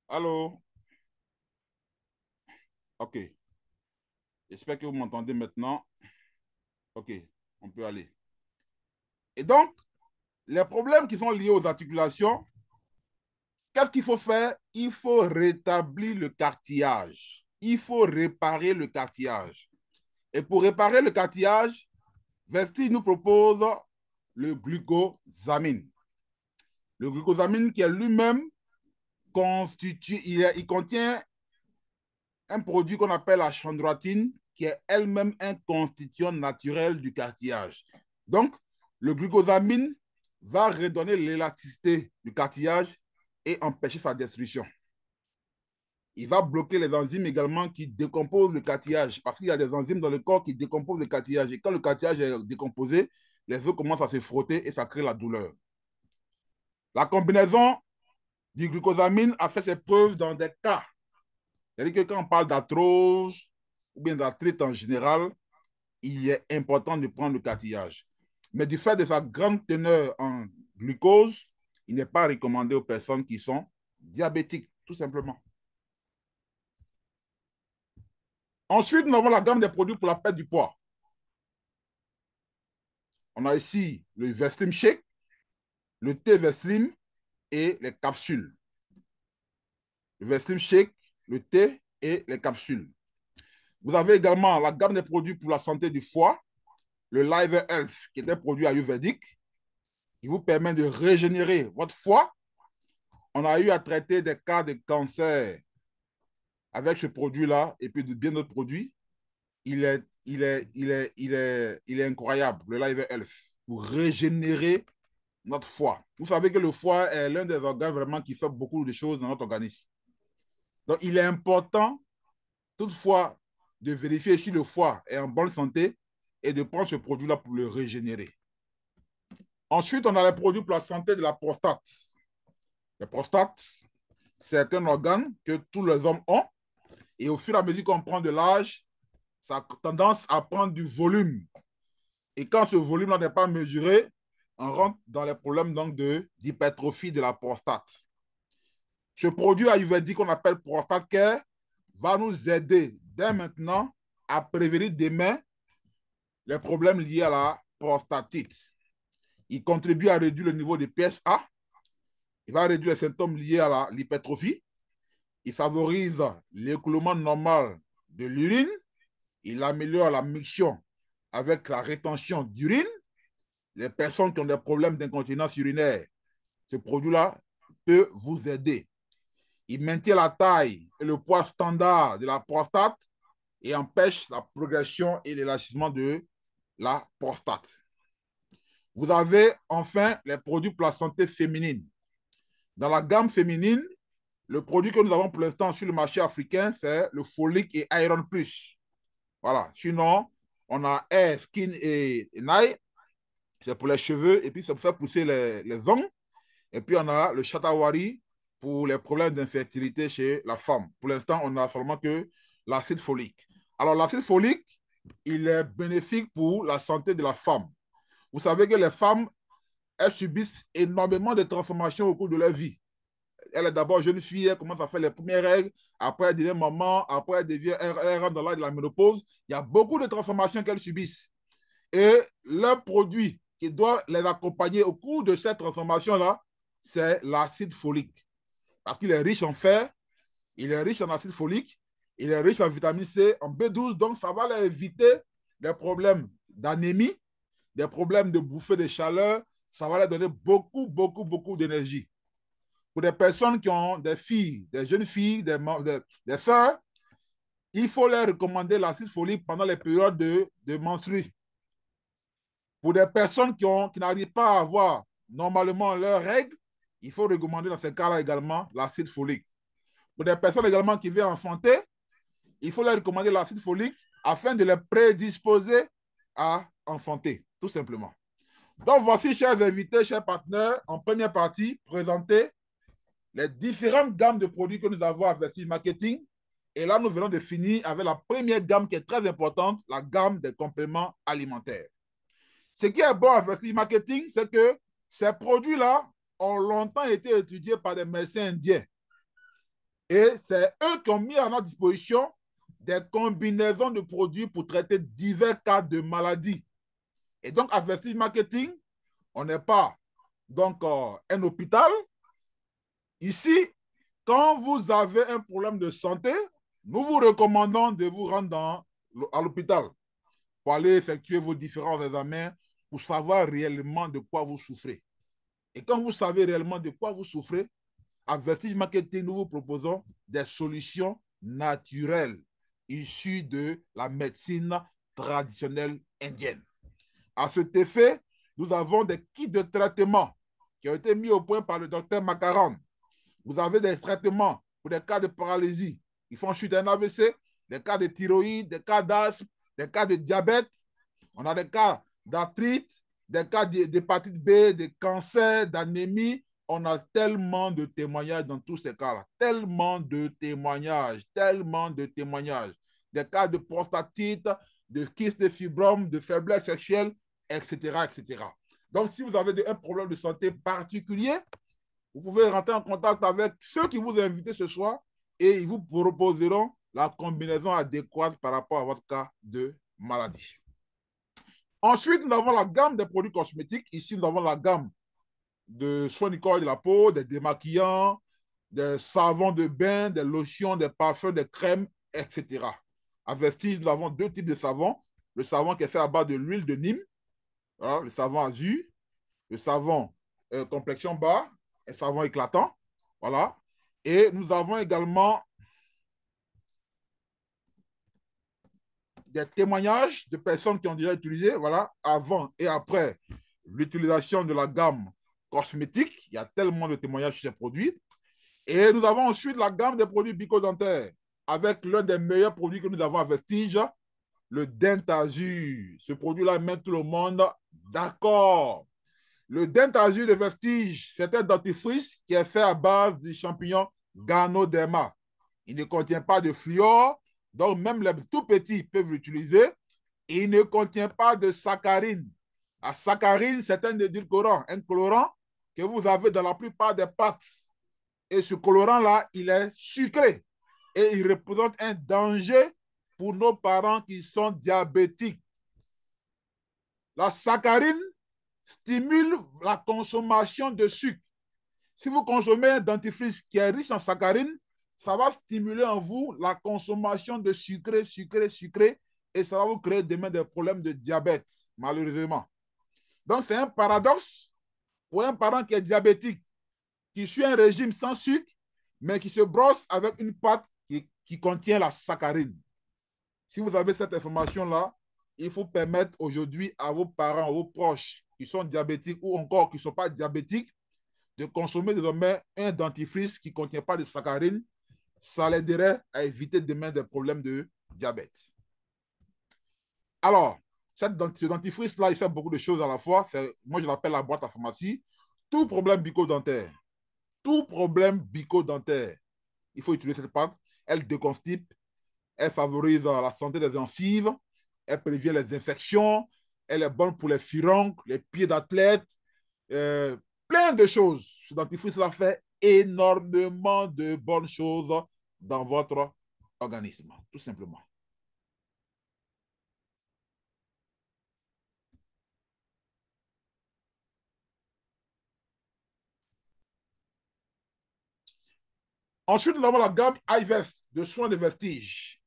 Allô? OK. J'espère que vous m'entendez maintenant. OK, on peut aller. Et donc, les problèmes qui sont liés aux articulations, qu'est-ce qu'il faut faire? Il faut rétablir le cartilage. Il faut réparer le cartilage. Et pour réparer le cartilage, Vestige nous propose le glucosamine. Le glucosamine qui est lui-même constitué, il contient un produit qu'on appelle la chondroïtine, qui est elle-même un constituant naturel du cartilage. Donc, le glucosamine va redonner l'élasticité du cartilage et empêcher sa destruction. Il va bloquer les enzymes également qui décomposent le cartilage, parce qu'il y a des enzymes dans le corps qui décomposent le cartilage. Et quand le cartilage est décomposé, les os commencent à se frotter et ça crée la douleur. La combinaison du glucosamine a fait ses preuves dans des cas. C'est-à-dire que quand on parle d'arthrose ou bien d'arthrite en général, il est important de prendre le cartilage. Mais du fait de sa grande teneur en glucose, il n'est pas recommandé aux personnes qui sont diabétiques, tout simplement. Ensuite, nous avons la gamme des produits pour la perte du poids. On a ici le Vestim Shake, le thé Veslim et les capsules. Le Veslim Shake, le thé et les capsules. Vous avez également la gamme des produits pour la santé du foie, le Live Health, qui est un produit ayurvédique. Il vous permet de régénérer votre foie. On a eu à traiter des cas de cancer avec ce produit-là et puis de bien d'autres produits. Il est incroyable, le Live Health, pour régénérer notre foie. Vous savez que le foie est l'un des organes vraiment qui fait beaucoup de choses dans notre organisme. Donc, il est important, toutefois, de vérifier si le foie est en bonne santé et de prendre ce produit-là pour le régénérer. Ensuite, on a les produits pour la santé de la prostate. La prostate, c'est un organe que tous les hommes ont et au fur et à mesure qu'on prend de l'âge, ça a tendance à prendre du volume. Et quand ce volume-là n'est pas mesuré, on rentre dans les problèmes d'hypertrophie de la prostate. Ce produit ayurvédique qu'on appelle Prostate Care va nous aider dès maintenant à prévenir demain les problèmes liés à la prostatite. Il contribue à réduire le niveau de PSA. Il va réduire les symptômes liés à l'hypertrophie. Il favorise l'écoulement normal de l'urine. Il améliore la miction avec la rétention d'urine. Les personnes qui ont des problèmes d'incontinence urinaire, ce produit-là peut vous aider. Il maintient la taille et le poids standard de la prostate et empêche la progression et l'élargissement de la prostate. Vous avez enfin les produits pour la santé féminine. Dans la gamme féminine, le produit que nous avons pour l'instant sur le marché africain, c'est le Folic et Iron Plus. Voilà. Sinon, on a Air, Skin et Nail, c'est pour les cheveux, et puis ça pour faire pousser les ongles. Et puis, on a le Shatawari pour les problèmes d'infertilité chez la femme. Pour l'instant, on n'a seulement que l'acide folique. Alors, l'acide folique, il est bénéfique pour la santé de la femme. Vous savez que les femmes, elles subissent énormément de transformations au cours de leur vie. Elle est d'abord jeune fille, elle commence à faire les premières règles, après elle devient maman, après elle rentre dans l'âge de la ménopause. Il y a beaucoup de transformations qu'elles subissent. Et le produit qui doit les accompagner au cours de cette transformation-là, c'est l'acide folique. Parce qu'il est riche en fer, il est riche en acide folique, il est riche en vitamine C, en B12, donc ça va leur éviter des problèmes d'anémie, des problèmes de bouffée de chaleur, ça va leur donner beaucoup d'énergie. Pour des personnes qui ont des filles, des jeunes filles, des sœurs, il faut leur recommander l'acide folique pendant les périodes de menstrues. Pour des personnes qui n'arrivent pas à avoir normalement leurs règles, il faut recommander dans ces cas-là également l'acide folique. Pour des personnes également qui veulent enfanter, il faut leur recommander l'acide folique afin de les prédisposer à enfanter, tout simplement. Donc, voici, chers invités, chers partenaires, en première partie, présenter les différentes gammes de produits que nous avons à Vestige Marketing. Et là, nous venons de finir avec la première gamme qui est très importante, la gamme des compléments alimentaires. Ce qui est bon à Vestige Marketing, c'est que ces produits-là ont longtemps été étudiés par des médecins indiens. Et c'est eux qui ont mis à notre disposition des combinaisons de produits pour traiter divers cas de maladies. Et donc, à Vestige Marketing, on n'est pas donc un hôpital. Ici, quand vous avez un problème de santé, nous vous recommandons de vous rendre à l'hôpital pour aller effectuer vos différents examens pour savoir réellement de quoi vous souffrez. Et quand vous savez réellement de quoi vous souffrez, à Vestige Marketing, nous vous proposons des solutions naturelles issues de la médecine traditionnelle indienne. À cet effet, nous avons des kits de traitement qui ont été mis au point par le docteur Makaran. Vous avez des traitements pour des cas de paralysie qui font chute d'un AVC, des cas de thyroïde, des cas d'asthme, des cas de diabète. On a des cas d'arthrite, des cas d'hépatite B, de cancer, d'anémie. On a tellement de témoignages dans tous ces cas-là. Tellement de témoignages. Des cas de prostatite, de kyste de fibrome, de faiblesse sexuelle, etc., etc. Donc, si vous avez un problème de santé particulier, vous pouvez rentrer en contact avec ceux qui vous ont invité ce soir et ils vous proposeront la combinaison adéquate par rapport à votre cas de maladie. Ensuite, nous avons la gamme des produits cosmétiques. Ici, nous avons la gamme de soins du corps et de la peau, des démaquillants, des savons de bain, des lotions, des parfums, des crèmes, etc. À Vestige, nous avons deux types de savons. Le savon qui est fait à base de l'huile de Nîmes, voilà, le savon azur, le savon complexion bas, un savon éclatant. Voilà. Et nous avons également des témoignages de personnes qui ont déjà utilisé, voilà, avant et après l'utilisation de la gamme cosmétique. Il y a tellement de témoignages sur ces produits. Et nous avons ensuite la gamme des produits bucco-dentaires avec l'un des meilleurs produits que nous avons à Vestige, le Dentazur. Ce produit-là met tout le monde d'accord. Le Dentazur de Vestige, c'est un dentifrice qui est fait à base du champignon Ganoderma. Il ne contient pas de fluor, donc même les tout petits peuvent l'utiliser. Il ne contient pas de saccharine. La saccharine, c'est un édulcorant, un colorant que vous avez dans la plupart des pâtes. Et ce colorant-là, il est sucré et il représente un danger pour nos parents qui sont diabétiques. La saccharine stimule la consommation de sucre. Si vous consommez un dentifrice qui est riche en saccharine, ça va stimuler en vous la consommation de sucré, sucré, sucré, et ça va vous créer demain des problèmes de diabète, malheureusement. Donc, c'est un paradoxe pour un parent qui est diabétique, qui suit un régime sans sucre, mais qui se brosse avec une pâte qui contient la saccharine. Si vous avez cette information-là, il faut permettre aujourd'hui à vos parents, à vos proches qui sont diabétiques ou encore qui ne sont pas diabétiques de consommer désormais un dentifrice qui ne contient pas de saccharine. Ça l'aiderait à éviter demain des problèmes de diabète. Alors, ce dentifrice-là, il fait beaucoup de choses à la fois. Moi, je l'appelle la boîte à pharmacie. Tout problème bucco-dentaire, il faut utiliser cette pâte. Elle déconstipe, elle favorise la santé des gencives, elle prévient les infections, elle est bonne pour les furoncles, les pieds d'athlète, euh, plein de choses. Ce dentifrice-là fait énormément de bonnes choses dans votre organisme, tout simplement. Ensuite, nous avons la gamme iVest de soins de vestige.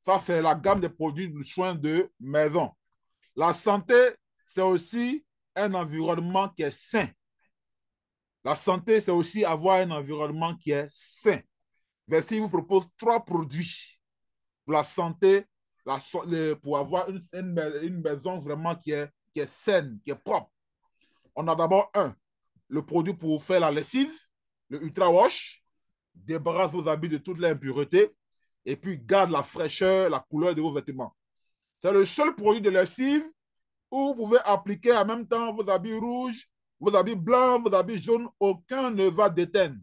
Ça, c'est la gamme des produits de soins de maison. La santé, c'est aussi un environnement qui est sain. La santé, c'est aussi avoir un environnement qui est sain. Vestige vous propose trois produits pour la santé, pour avoir une maison vraiment qui est saine, qui est propre. On a d'abord le produit pour faire la lessive, le Ultra Wash, débarrasse vos habits de toutes les impuretés et puis garde la fraîcheur, la couleur de vos vêtements. C'est le seul produit de lessive où vous pouvez appliquer en même temps vos habits rouges, vos habits blancs, vos habits jaunes, aucun ne va déteindre.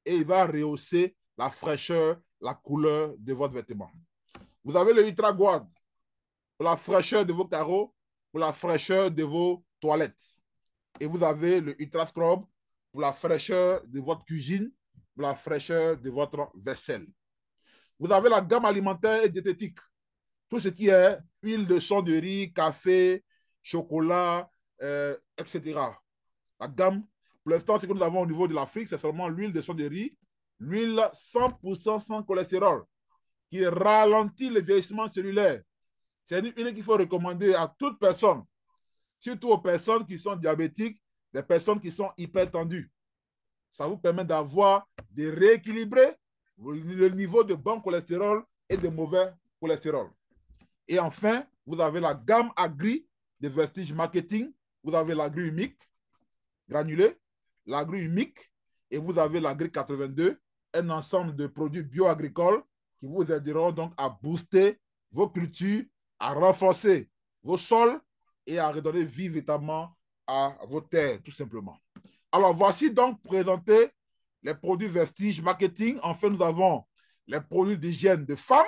Et il va rehausser la fraîcheur, la couleur de votre vêtement. Vous avez le Ultra Guard pour la fraîcheur de vos carreaux, pour la fraîcheur de vos toilettes. Et vous avez le Ultra Scrub pour la fraîcheur de votre cuisine, pour la fraîcheur de votre vaisselle. Vous avez la gamme alimentaire et diététique. Tout ce qui est huile de son de riz, café, chocolat, etc. La gamme, pour l'instant, ce que nous avons au niveau de l'Afrique, c'est seulement l'huile de son de riz, l'huile 100% sans cholestérol, qui ralentit le vieillissement cellulaire. C'est une huile qu'il faut recommander à toute personne, surtout aux personnes qui sont diabétiques, les personnes qui sont hypertendues. Ça vous permet d'avoir, de rééquilibrer le niveau de bon cholestérol et de mauvais cholestérol. Et enfin, vous avez la gamme Agri de Vestige Marketing. Vous avez l'Agri Humique granulé, l'Agri Humique et vous avez l'Agri 82, un ensemble de produits bioagricoles qui vous aideront donc à booster vos cultures, à renforcer vos sols et à redonner vie véritablement à vos terres, tout simplement. Alors, voici donc présenté les produits Vestige Marketing. Enfin, nous avons les produits d'hygiène de femmes,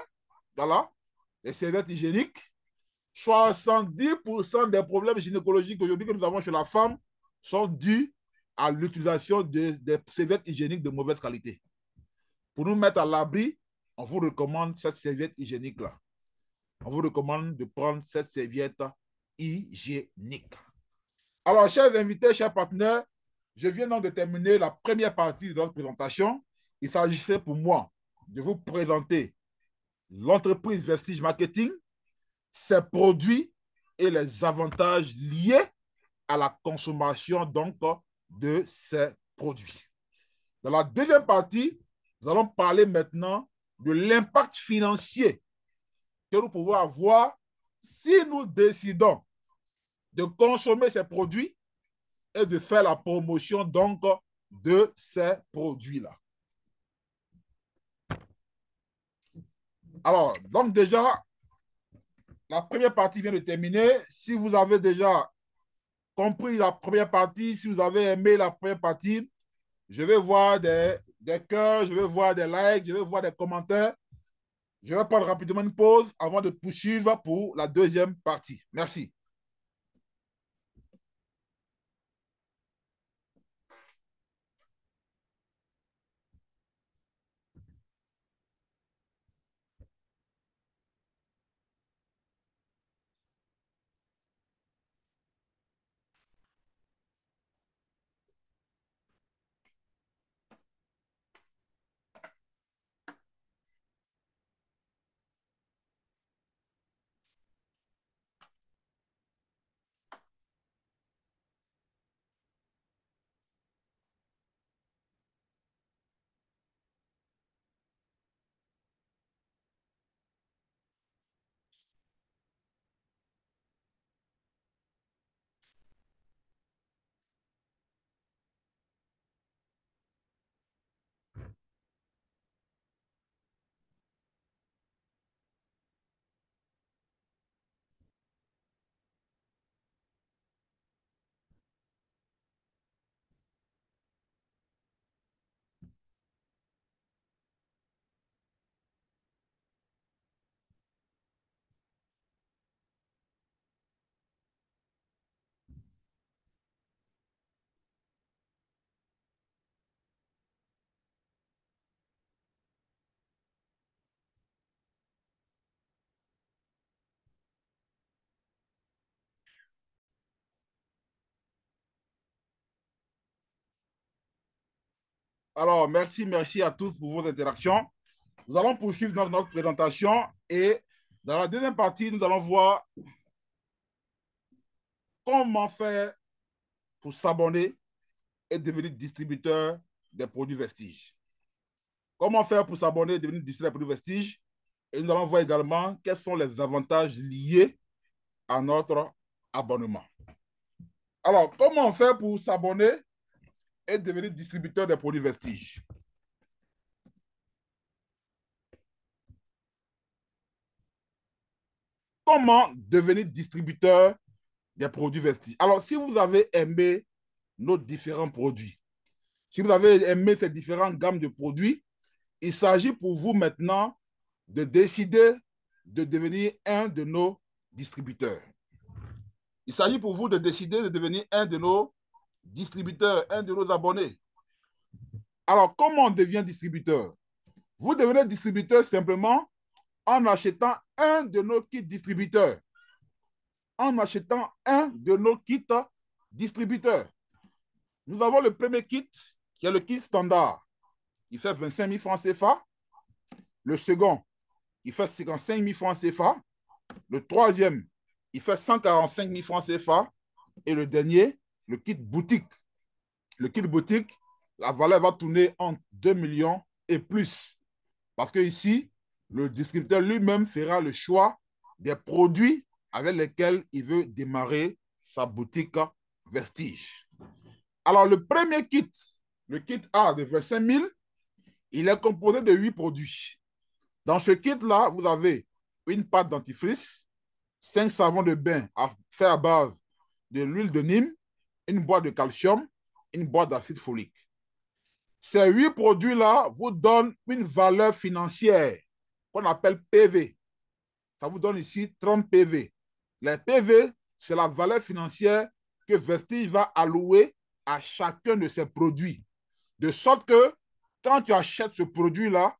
voilà, les serviettes hygiéniques. 70% des problèmes gynécologiques aujourd'hui que nous avons chez la femme sont dus à l'utilisation des serviettes hygiéniques de mauvaise qualité. Pour nous mettre à l'abri, on vous recommande cette serviette hygiénique-là. On vous recommande de prendre cette serviette hygiénique. Alors, chers invités, chers partenaires, je viens donc de terminer la première partie de notre présentation. Il s'agissait pour moi de vous présenter l'entreprise Vestige Marketing, ses produits et les avantages liés à la consommation donc de ces produits. Dans la deuxième partie, nous allons parler maintenant de l'impact financier que nous pouvons avoir si nous décidons de consommer ces produits et de faire la promotion donc de ces produits-là. Alors, donc déjà, la première partie vient de terminer. Si vous avez déjà compris la première partie, si vous avez aimé la première partie, je vais voir des cœurs, je vais voir des likes, je vais voir des commentaires. Je vais prendre rapidement une pause avant de poursuivre pour la deuxième partie. Merci. Alors, merci à tous pour vos interactions. Nous allons poursuivre notre présentation et dans la deuxième partie, nous allons voir comment faire pour s'abonner et devenir distributeur des produits Vestige. Comment faire pour s'abonner et devenir distributeur des produits Vestige. Et nous allons voir également quels sont les avantages liés à notre abonnement. Alors, comment faire pour s'abonner et devenir distributeur des produits Vestige? Comment devenir distributeur des produits Vestige? Alors, si vous avez aimé nos différents produits, si vous avez aimé ces différentes gammes de produits, il s'agit pour vous maintenant de décider de devenir un de nos distributeurs. Il s'agit pour vous de décider de devenir un de nos distributeurs, un de nos abonnés. Alors, comment on devient distributeur? Vous devenez distributeur simplement en achetant un de nos kits distributeurs. En achetant un de nos kits distributeurs. Nous avons le premier kit, qui est le kit standard. Il fait 25 000 francs CFA. Le second, il fait 55 000 francs CFA. Le troisième, il fait 145 000 francs CFA. Et le dernier, le kit boutique. Le kit boutique, la valeur va tourner entre 2 millions et plus. Parce que ici, le distributeur lui-même fera le choix des produits avec lesquels il veut démarrer sa boutique Vestige. Alors, le premier kit, le kit A de 25 000, il est composé de 8 produits. Dans ce kit-là, vous avez une pâte dentifrice, 5 savons de bain faits à base de l'huile de Nîmes, une boîte de calcium, une boîte d'acide folique. Ces 8 produits-là vous donnent une valeur financière qu'on appelle PV. Ça vous donne ici 30 PV. Les PV, c'est la valeur financière que Vestige va allouer à chacun de ces produits. De sorte que quand tu achètes ce produit-là,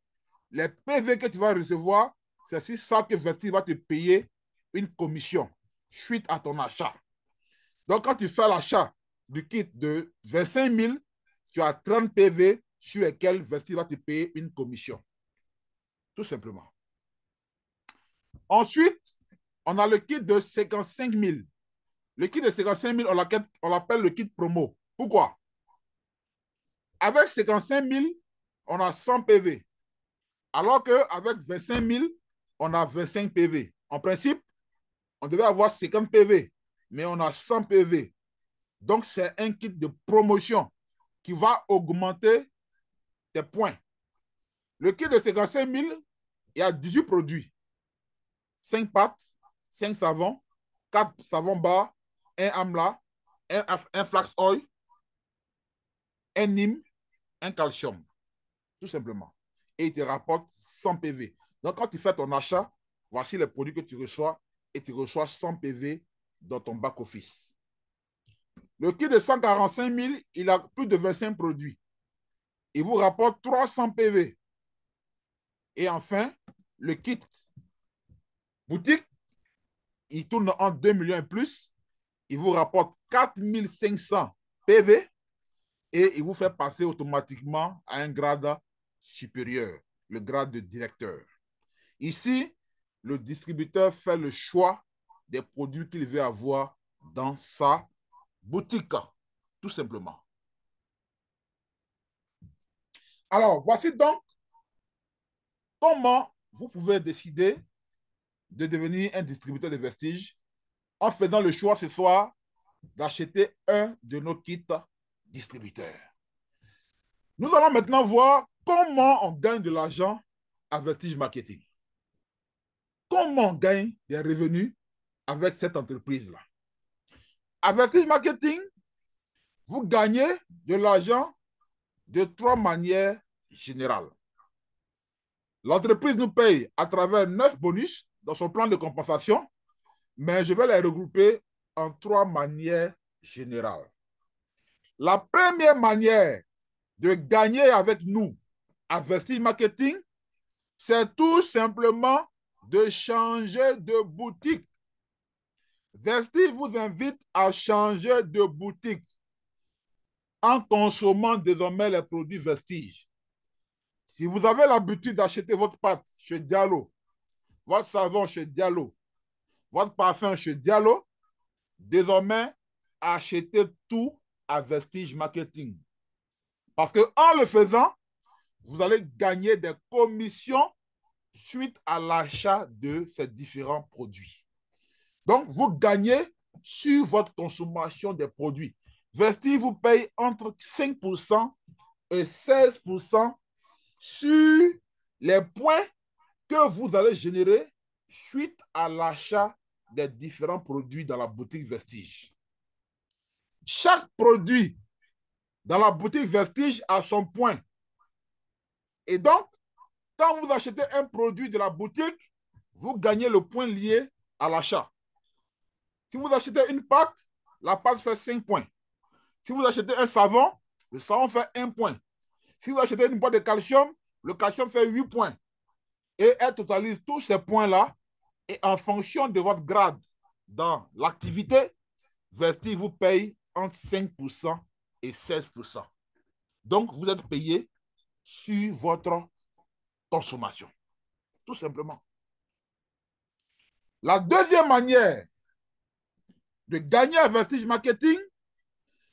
les PV que tu vas recevoir, c'est sur ça que Vestige va te payer une commission suite à ton achat. Donc, quand tu fais l'achat du kit de 25 000, tu as 30 PV sur lesquels Vestige va te payer une commission. Tout simplement. Ensuite, on a le kit de 55 000. Le kit de 55 000, on l'appelle le kit promo. Pourquoi? Avec 55 000, on a 100 PV. Alors qu'avec 25 000, on a 25 PV. En principe, on devait avoir 50 PV, mais on a 100 PV. Donc, c'est un kit de promotion qui va augmenter tes points. Le kit de 55 000, il y a 18 produits. 5 pâtes, 5 savons, 4 savons bas, 1 amla, un flax oil, un Nîmes, un calcium. Tout simplement. Et il te rapporte 100 PV. Donc, quand tu fais ton achat, voici les produits que tu reçois et tu reçois 100 PV dans ton back-office. Le kit de 145 000, il a plus de 25 produits. Il vous rapporte 300 PV. Et enfin, le kit boutique, il tourne en 2 millions et plus. Il vous rapporte 4 500 PV et il vous fait passer automatiquement à un grade supérieur, le grade de directeur. Ici, le distributeur fait le choix des produits qu'il veut avoir dans sa boutique, tout simplement. Alors, voici donc comment vous pouvez décider de devenir un distributeur de Vestige en faisant le choix ce soir d'acheter un de nos kits distributeurs. Nous allons maintenant voir comment on gagne de l'argent à Vestige Marketing. Comment on gagne des revenus avec cette entreprise-là. À Vestige Marketing, vous gagnez de l'argent de 3 manières générales. L'entreprise nous paye à travers 9 bonus dans son plan de compensation, mais je vais les regrouper en 3 manières générales. La première manière de gagner avec nous à Vestige Marketing, c'est tout simplement de changer de boutique. Vestige vous invite à changer de boutique en consommant désormais les produits Vestige. Si vous avez l'habitude d'acheter votre pâte chez Diallo, votre savon chez Diallo, votre parfum chez Diallo, désormais, achetez tout à Vestige Marketing. Parce qu'en le faisant, vous allez gagner des commissions suite à l'achat de ces différents produits. Donc, vous gagnez sur votre consommation des produits. Vestige vous paye entre 5% et 16% sur les points que vous allez générer suite à l'achat des différents produits dans la boutique Vestige. Chaque produit dans la boutique Vestige a son point. Et donc, quand vous achetez un produit de la boutique, vous gagnez le point lié à l'achat. Si vous achetez une pâte, la pâte fait 5 points. Si vous achetez un savon, le savon fait 1 point. Si vous achetez une boîte de calcium, le calcium fait 8 points. Et elle totalise tous ces points-là. Et en fonction de votre grade dans l'activité, Vestige vous paye entre 5% et 16%. Donc, vous êtes payé sur votre consommation. Tout simplement. La deuxième manière de gagner à Vestige Marketing,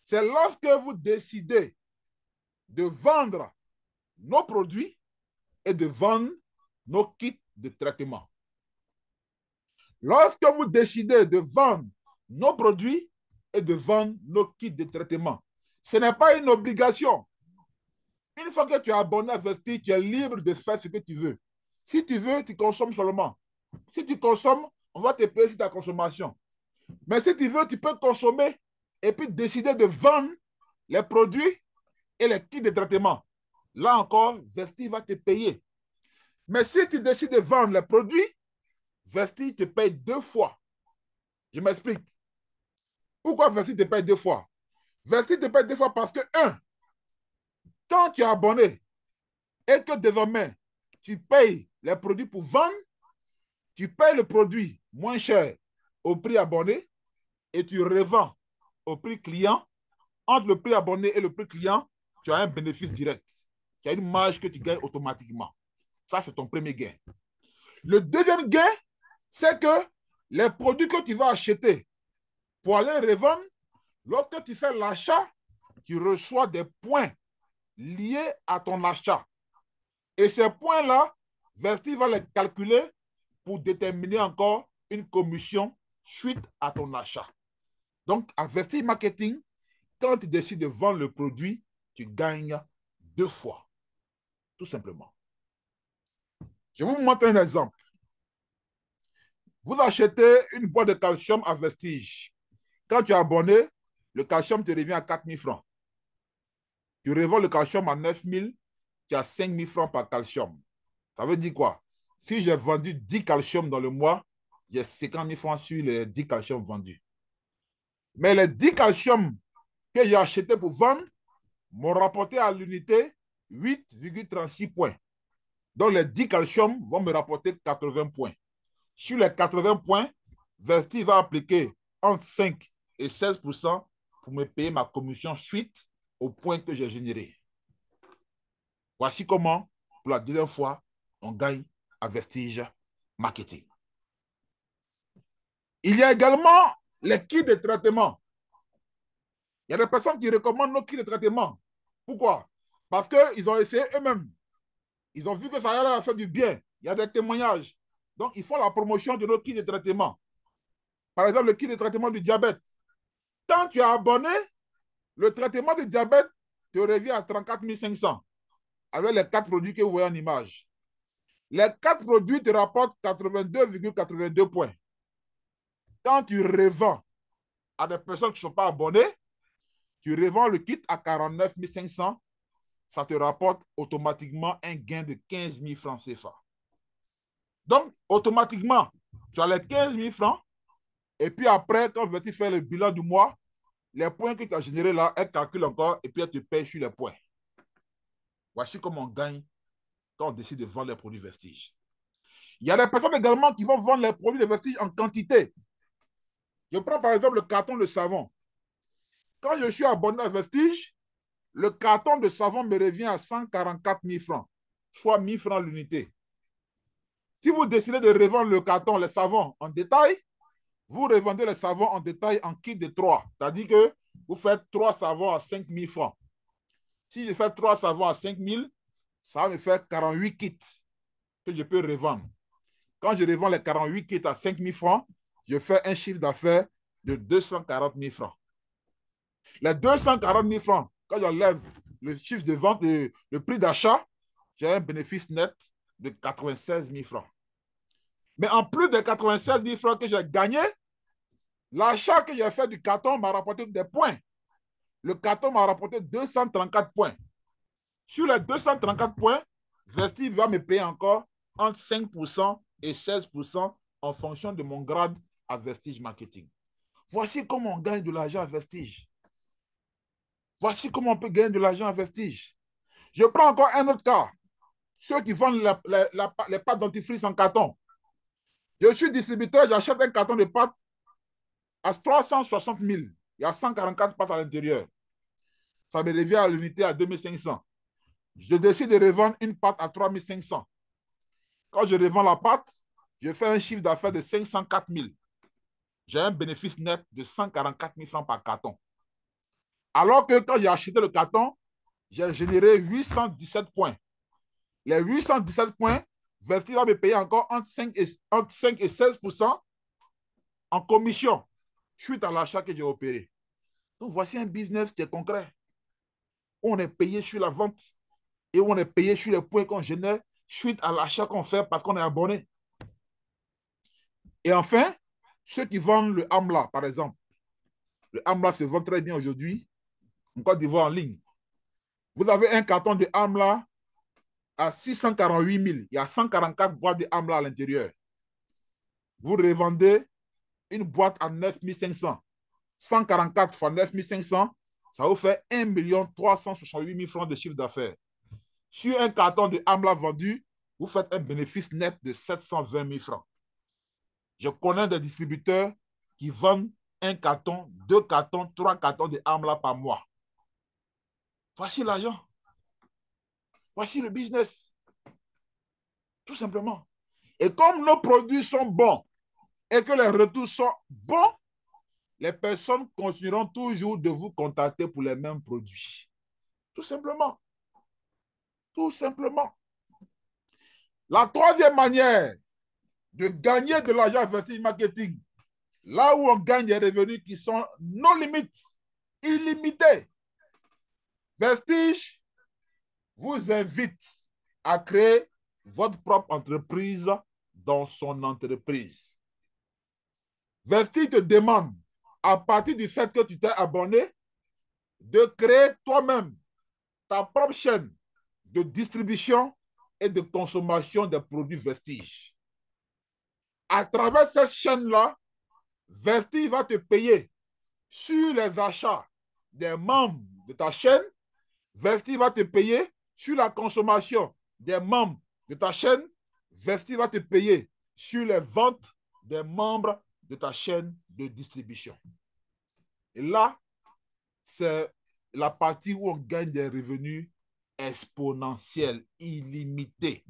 c'est lorsque vous décidez de vendre nos produits et de vendre nos kits de traitement. Lorsque vous décidez de vendre nos produits et de vendre nos kits de traitement, ce n'est pas une obligation. Une fois que tu es abonné à Vestige, tu es libre de faire ce que tu veux. Si tu veux, tu consommes seulement. Si tu consommes, on va te payer sur ta consommation. Mais si tu veux, tu peux consommer et puis décider de vendre les produits et les kits de traitement. Là encore, Vestige va te payer. Mais si tu décides de vendre les produits, Vestige te paye 2 fois. Je m'explique. Pourquoi Vestige te paye 2 fois? Vestige te paye 2 fois parce que, 1, quand tu es abonné et que désormais tu payes les produits pour vendre, tu payes le produit moins cher au prix abonné et tu revends au prix client. Entre le prix abonné et le prix client, tu as un bénéfice direct. Tu as une marge que tu gagnes automatiquement. Ça, c'est ton premier gain. Le deuxième gain, c'est que les produits que tu vas acheter pour aller revendre, lorsque tu fais l'achat, tu reçois des points liés à ton achat. Et ces points-là, Vestige va les calculer pour déterminer encore une commission suite à ton achat. Donc, à Vestige Marketing, quand tu décides de vendre le produit, tu gagnes 2 fois. Tout simplement. Je vais vous montrer un exemple. Vous achetez une boîte de calcium à Vestige. Quand tu es abonné, le calcium te revient à 4 000 francs. Tu revends le calcium à 9 000, tu as 5 000 francs par calcium. Ça veut dire quoi? Si j'ai vendu 10 calcium dans le mois, j'ai 50 000 francs sur les 10 calcium vendus. Mais les 10 calcium que j'ai achetés pour vendre m'ont rapporté à l'unité 8,36 points. Donc les 10 calcium vont me rapporter 80 points. Sur les 80 points, Vestige va appliquer entre 5 et 16% pour me payer ma commission suite aux points que j'ai générés. Voici comment, pour la deuxième fois, on gagne à Vestige Marketing. Il y a également les kits de traitement. Il y a des personnes qui recommandent nos kits de traitement. Pourquoi? Parce qu'ils ont essayé eux-mêmes. Ils ont vu que ça a fait du bien. Il y a des témoignages. Donc, ils font la promotion de nos kits de traitement. Par exemple, le kit de traitement du diabète. Quand tu es abonné, le traitement du diabète te revient à 34 500 avec les 4 produits que vous voyez en image. Les 4 produits te rapportent 82,82 points. Quand tu revends à des personnes qui ne sont pas abonnées, tu revends le kit à 49 500, ça te rapporte automatiquement un gain de 15 000 francs CFA. Donc, automatiquement, tu as les 15 000 francs, et puis après, quand tu fais le bilan du mois, les points que tu as générés là, elle calcule encore, et puis elle te paye sur les points. Voici comment on gagne quand on décide de vendre les produits Vestige. Il y a des personnes également qui vont vendre les produits de Vestige en quantité. Je prends par exemple le carton de savon. Quand je suis abonné à Vestige, le carton de savon me revient à 144 000 francs, soit 1 000 francs l'unité. Si vous décidez de revendre le carton, les savons en détail, vous revendez les savons en détail en kit de 3. C'est-à-dire que vous faites 3 savons à 5 000 francs. Si je fais 3 savons à 5 000, ça va me faire 48 kits que je peux revendre. Quand je revends les 48 kits à 5 000 francs, je fais un chiffre d'affaires de 240 000 francs. Les 240 000 francs, quand j'enlève le chiffre de vente, le prix d'achat, j'ai un bénéfice net de 96 000 francs. Mais en plus des 96 000 francs que j'ai gagnés, l'achat que j'ai fait du carton m'a rapporté des points. Le carton m'a rapporté 234 points. Sur les 234 points, Vestige va me payer encore entre 5% et 16% en fonction de mon grade à Vestige Marketing. Voici comment on gagne de l'argent à Vestige. Voici comment on peut gagner de l'argent à Vestige. Je prends encore un autre cas. Ceux qui vendent les pâtes dentifrice en carton. Je suis distributeur, j'achète un carton de pâtes à 360 000. Il y a 144 pâtes à l'intérieur. Ça me revient à l'unité à 2500. Je décide de revendre une pâte à 3500. Quand je revends la pâte, je fais un chiffre d'affaires de 504 000. J'ai un bénéfice net de 144 000 francs par carton. Alors que quand j'ai acheté le carton, j'ai généré 817 points. Les 817 points, Vestige va me payer encore entre 5 et 16% en commission suite à l'achat que j'ai opéré. Donc, voici un business qui est concret. On est payé sur la vente et on est payé sur les points qu'on génère suite à l'achat qu'on fait parce qu'on est abonné. Et enfin, ceux qui vendent le AMLA, par exemple. Le AMLA se vend très bien aujourd'hui en Côte d'Ivoire en ligne. Vous avez un carton de AMLA à 648 000. Il y a 144 boîtes de AMLA à l'intérieur. Vous revendez une boîte à 9 500. 144 fois 9 500, ça vous fait 1 368 000 francs de chiffre d'affaires. Sur un carton de AMLA vendu, vous faites un bénéfice net de 720 000 francs. Je connais des distributeurs qui vendent un carton, 2 cartons, 3 cartons de AMLA par mois. Voici l'argent. Voici le business. Tout simplement. Et comme nos produits sont bons et que les retours sont bons, les personnes continueront toujours de vous contacter pour les mêmes produits. Tout simplement. Tout simplement. La troisième manière de gagner de l'argent en investing marketing, là où on gagne des revenus qui sont non limites, illimités. Vestige vous invite à créer votre propre entreprise dans son entreprise. Vestige te demande, à partir du fait que tu t'es abonné, de créer toi-même ta propre chaîne de distribution et de consommation des produits Vestige. À travers cette chaîne-là, Vestige va te payer sur les achats des membres de ta chaîne. Vestige va te payer sur la consommation des membres de ta chaîne. Vestige va te payer sur les ventes des membres de ta chaîne de distribution. Et là, c'est la partie où on gagne des revenus exponentiels, illimités.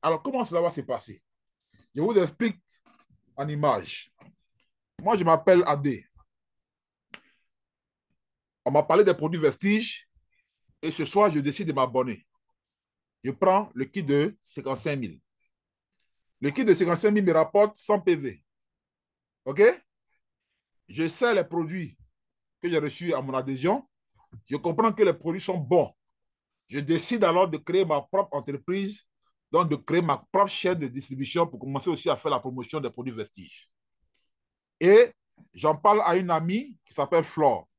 Alors, comment cela va se passer? Je vous explique en image. Moi, je m'appelle Adé. On m'a parlé des produits Vestige et ce soir, je décide de m'abonner. Je prends le kit de 55 000. Le kit de 55 000 me rapporte 100 PV. OK? Je sais les produits que j'ai reçus à mon adhésion. Je comprends que les produits sont bons. Je décide alors de créer ma propre entreprise, donc de créer ma propre chaîne de distribution pour commencer aussi à faire la promotion des produits Vestige. Et j'en parle à une amie qui s'appelle Flore.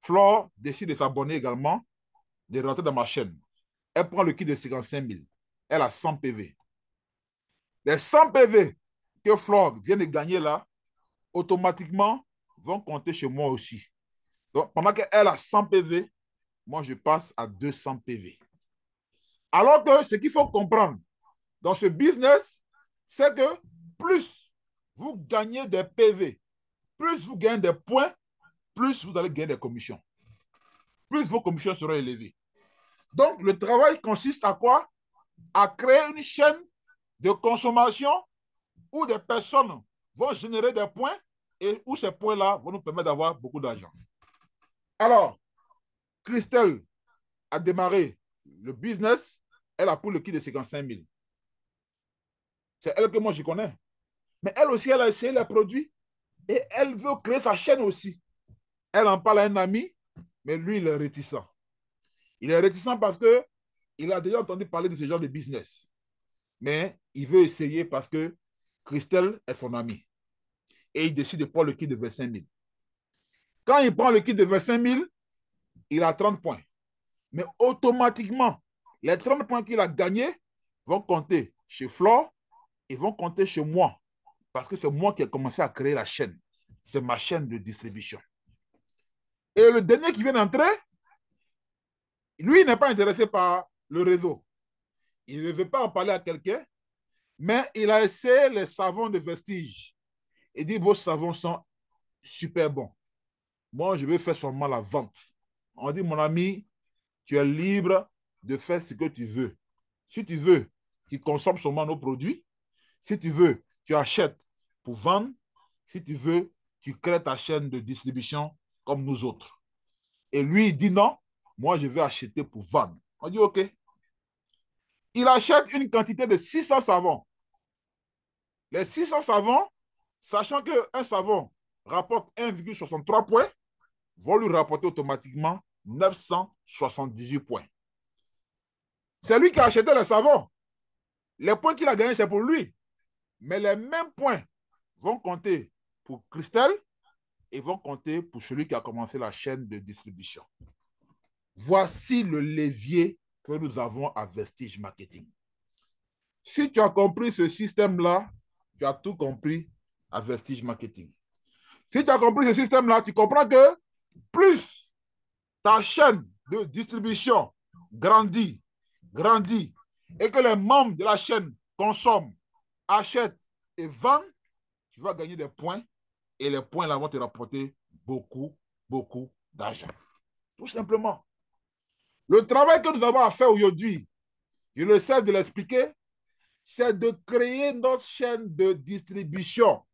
Flore décide de s'abonner également, de rentrer dans ma chaîne. Elle prend le kit de 55 000. Elle a 100 PV. Les 100 PV que Flore vient de gagner là, automatiquement, vont compter chez moi aussi. Donc, pendant qu'elle a 100 PV, moi, je passe à 200 PV. Alors que ce qu'il faut comprendre dans ce business, c'est que plus vous gagnez des PV, plus vous gagnez des points, plus vous allez gagner des commissions. Plus vos commissions seront élevées. Donc, le travail consiste à quoi? À créer une chaîne de consommation où des personnes vont générer des points et où ces points-là vont nous permettre d'avoir beaucoup d'argent. Alors, Christelle a démarré le business, elle a pris le kit de 55 000. C'est elle que moi je connais. Mais elle aussi, elle a essayé les produits et elle veut créer sa chaîne aussi. Elle en parle à un ami, mais lui, il est réticent. Il est réticent parce qu'il a déjà entendu parler de ce genre de business. Mais il veut essayer parce que Christelle est son amie. Et il décide de prendre le kit de 25 000. Quand il prend le kit de 25 000, il a 30 points. Mais automatiquement, les 30 points qu'il a gagnés vont compter chez Flore et vont compter chez moi. Parce que c'est moi qui ai commencé à créer la chaîne. C'est ma chaîne de distribution. Et le dernier qui vient d'entrer, lui, il n'est pas intéressé par le réseau. Il ne veut pas en parler à quelqu'un, mais il a essayé les savons de Vestige. Il dit, vos savons sont super bons. Moi, je vais faire seulement la vente. On dit, mon ami, tu es libre de faire ce que tu veux. Si tu veux, tu consommes seulement nos produits. Si tu veux, tu achètes pour vendre. Si tu veux, tu crées ta chaîne de distribution comme nous autres. Et lui, il dit non, moi, je vais acheter pour vendre. On dit OK. Il achète une quantité de 600 savons. Les 600 savons, sachant qu'un savon rapporte 1,63 points, vont lui rapporter automatiquement 978 points. C'est lui qui a acheté les savons. Les points qu'il a gagnés, c'est pour lui. Mais les mêmes points vont compter pour Christelle et vont compter pour celui qui a commencé la chaîne de distribution. Voici le levier que nous avons à Vestige Marketing. Si tu as compris ce système-là, tu as tout compris à Vestige Marketing. Si tu as compris ce système-là, tu comprends que plus ta chaîne de distribution grandit, et que les membres de la chaîne consomment, achètent et vendent, tu vas gagner des points et les points là vont te rapporter beaucoup d'argent. Tout simplement. Le travail que nous avons à faire aujourd'hui, je le sais de l'expliquer, c'est de créer notre chaîne de distribution.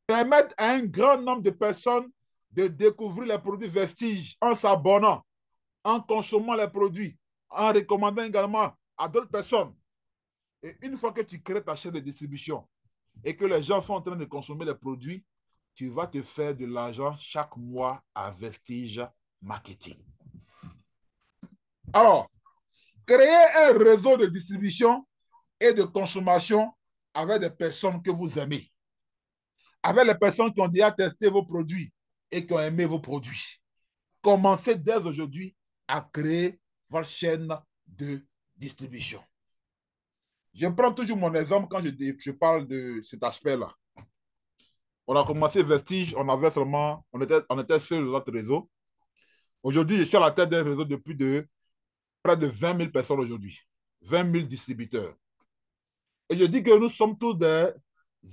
Permettre à un grand nombre de personnes de découvrir les produits Vestiges en s'abonnant, en consommant les produits, en recommandant également à d'autres personnes. Et une fois que tu crées ta chaîne de distribution et que les gens sont en train de consommer les produits, tu vas te faire de l'argent chaque mois à Vestige Marketing. Alors, créer un réseau de distribution et de consommation avec des personnes que vous aimez, avec les personnes qui ont déjà testé vos produits et qui ont aimé vos produits. Commencez dès aujourd'hui à créer votre chaîne de distribution. Je prends toujours mon exemple quand je parle de cet aspect-là. On a commencé Vestige, on était seul dans notre réseau. Aujourd'hui, je suis à la tête d'un réseau de plus de près de 20 000 personnes aujourd'hui, 20 000 distributeurs. Et je dis que nous sommes tous des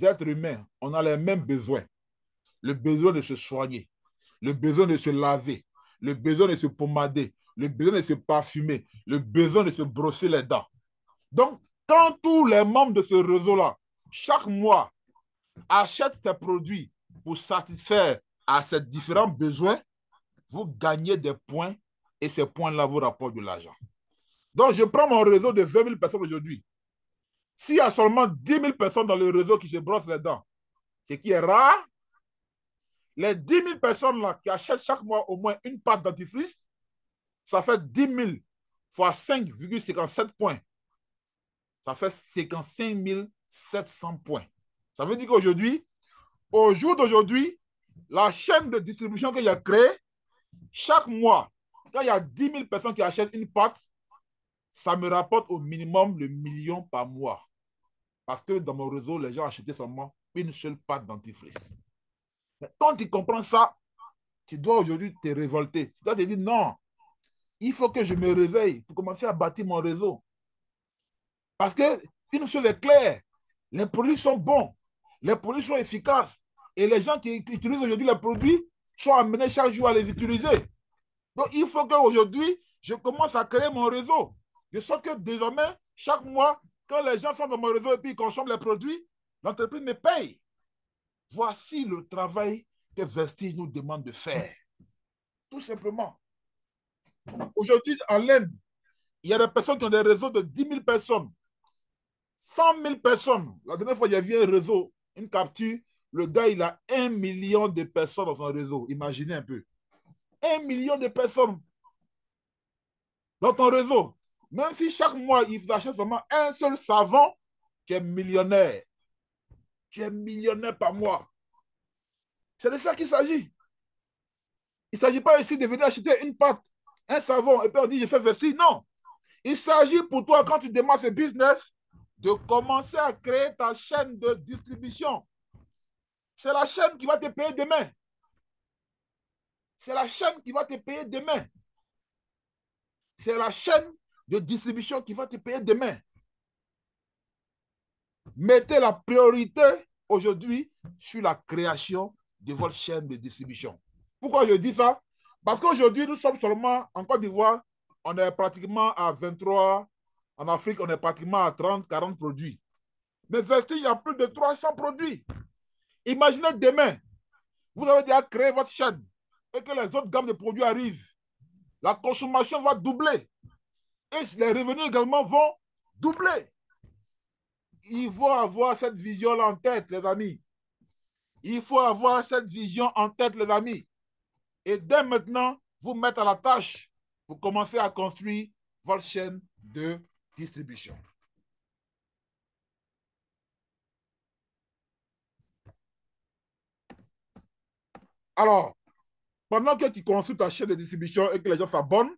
êtres humains, on a les mêmes besoins. Le besoin de se soigner, le besoin de se laver, le besoin de se pommader, le besoin de se parfumer, le besoin de se brosser les dents. Donc, quand tous les membres de ce réseau-là, chaque mois, achètent ces produits pour satisfaire à ces différents besoins, vous gagnez des points et ces points-là vous rapportent de l'argent. Donc, je prends mon réseau de 20 000 personnes aujourd'hui. S'il y a seulement 10 000 personnes dans le réseau qui se brossent les dents, ce qui est rare, les 10 000 personnes-là qui achètent chaque mois au moins une pâte dentifrice, ça fait 10 000 fois 5,57 points. Ça fait 55 700 points. Ça veut dire qu'aujourd'hui, au jour d'aujourd'hui, la chaîne de distribution que j'ai créée, chaque mois, quand il y a 10 000 personnes qui achètent une pâte, ça me rapporte au minimum le million par mois. Parce que dans mon réseau, les gens achetaient seulement une seule pâte dentifrice. Mais quand tu comprends ça, tu dois aujourd'hui te révolter. Tu dois te dire non, il faut que je me réveille pour commencer à bâtir mon réseau. Parce qu'une chose est claire, les produits sont bons, les produits sont efficaces. Et les gens qui utilisent aujourd'hui les produits sont amenés chaque jour à les utiliser. Donc, il faut qu'aujourd'hui, je commence à créer mon réseau. De sorte que désormais, chaque mois, quand les gens sont dans mon réseau et puis ils consomment les produits, l'entreprise me paye. Voici le travail que Vestige nous demande de faire. Tout simplement. Aujourd'hui, en l'Inde, il y a des personnes qui ont des réseaux de 10 000 personnes, 100 000 personnes. La dernière fois, j'ai vu un réseau, une capture. Le gars, il a 1 million de personnes dans son réseau. Imaginez un peu. 1 million de personnes dans ton réseau. Même si chaque mois, il achète seulement un seul savon, tu es millionnaire. Tu es millionnaire par mois. C'est de ça qu'il s'agit. Il ne s'agit pas ici de venir acheter une pâte, un savon, et puis on dit, je fais vestir. Non. Il s'agit pour toi, quand tu démarres ce business, de commencer à créer ta chaîne de distribution. C'est la chaîne qui va te payer demain. C'est la chaîne qui va te payer demain. C'est la chaîne de distribution qui va te payer demain. Mettez la priorité aujourd'hui sur la création de votre chaîne de distribution. Pourquoi je dis ça? Parce qu'aujourd'hui, nous sommes seulement en Côte d'Ivoire, on est pratiquement à 23, en Afrique, on est pratiquement à 30, 40 produits. Mais Vestige, il y a plus de 300 produits. Imaginez demain, vous avez déjà créé votre chaîne et que les autres gammes de produits arrivent. La consommation va doubler et les revenus également vont doubler. Il faut avoir cette vision-là en tête, les amis. Il faut avoir cette vision en tête, les amis. Et dès maintenant, vous mettre à la tâche pour commencer à construire votre chaîne de distribution. Alors, pendant que tu construis ta chaîne de distribution et que les gens s'abonnent,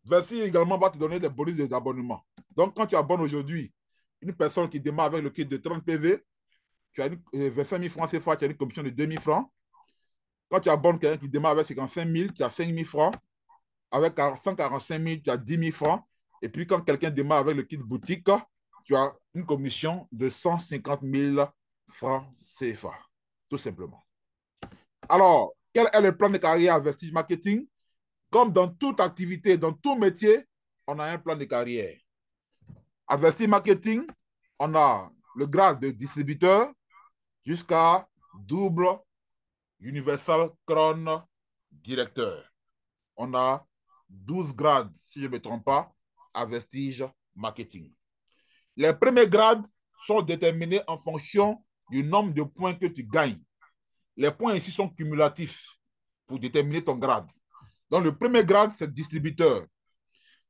Vestige également va te donner des bonus d'abonnement. Donc, quand tu abonnes aujourd'hui une personne qui démarre avec le kit de 30 PV, tu as 25 000 francs CFA, tu as une commission de 2 000 francs. Quand tu abonnes quelqu'un qui démarre avec 55 000, tu as 5 000 francs. Avec 145 000, tu as 10 000 francs. Et puis, quand quelqu'un démarre avec le kit boutique, tu as une commission de 150 000 francs CFA. Tout simplement. Alors, quel est le plan de carrière à Vestige Marketing? Comme dans toute activité, dans tout métier, on a un plan de carrière. À Vestige Marketing, on a le grade de distributeur jusqu'à double Universal Crown directeur. On a 12 grades, si je ne me trompe pas, à Vestige Marketing. Les premiers grades sont déterminés en fonction du nombre de points que tu gagnes. Les points ici sont cumulatifs pour déterminer ton grade. Donc, le premier grade, c'est distributeur.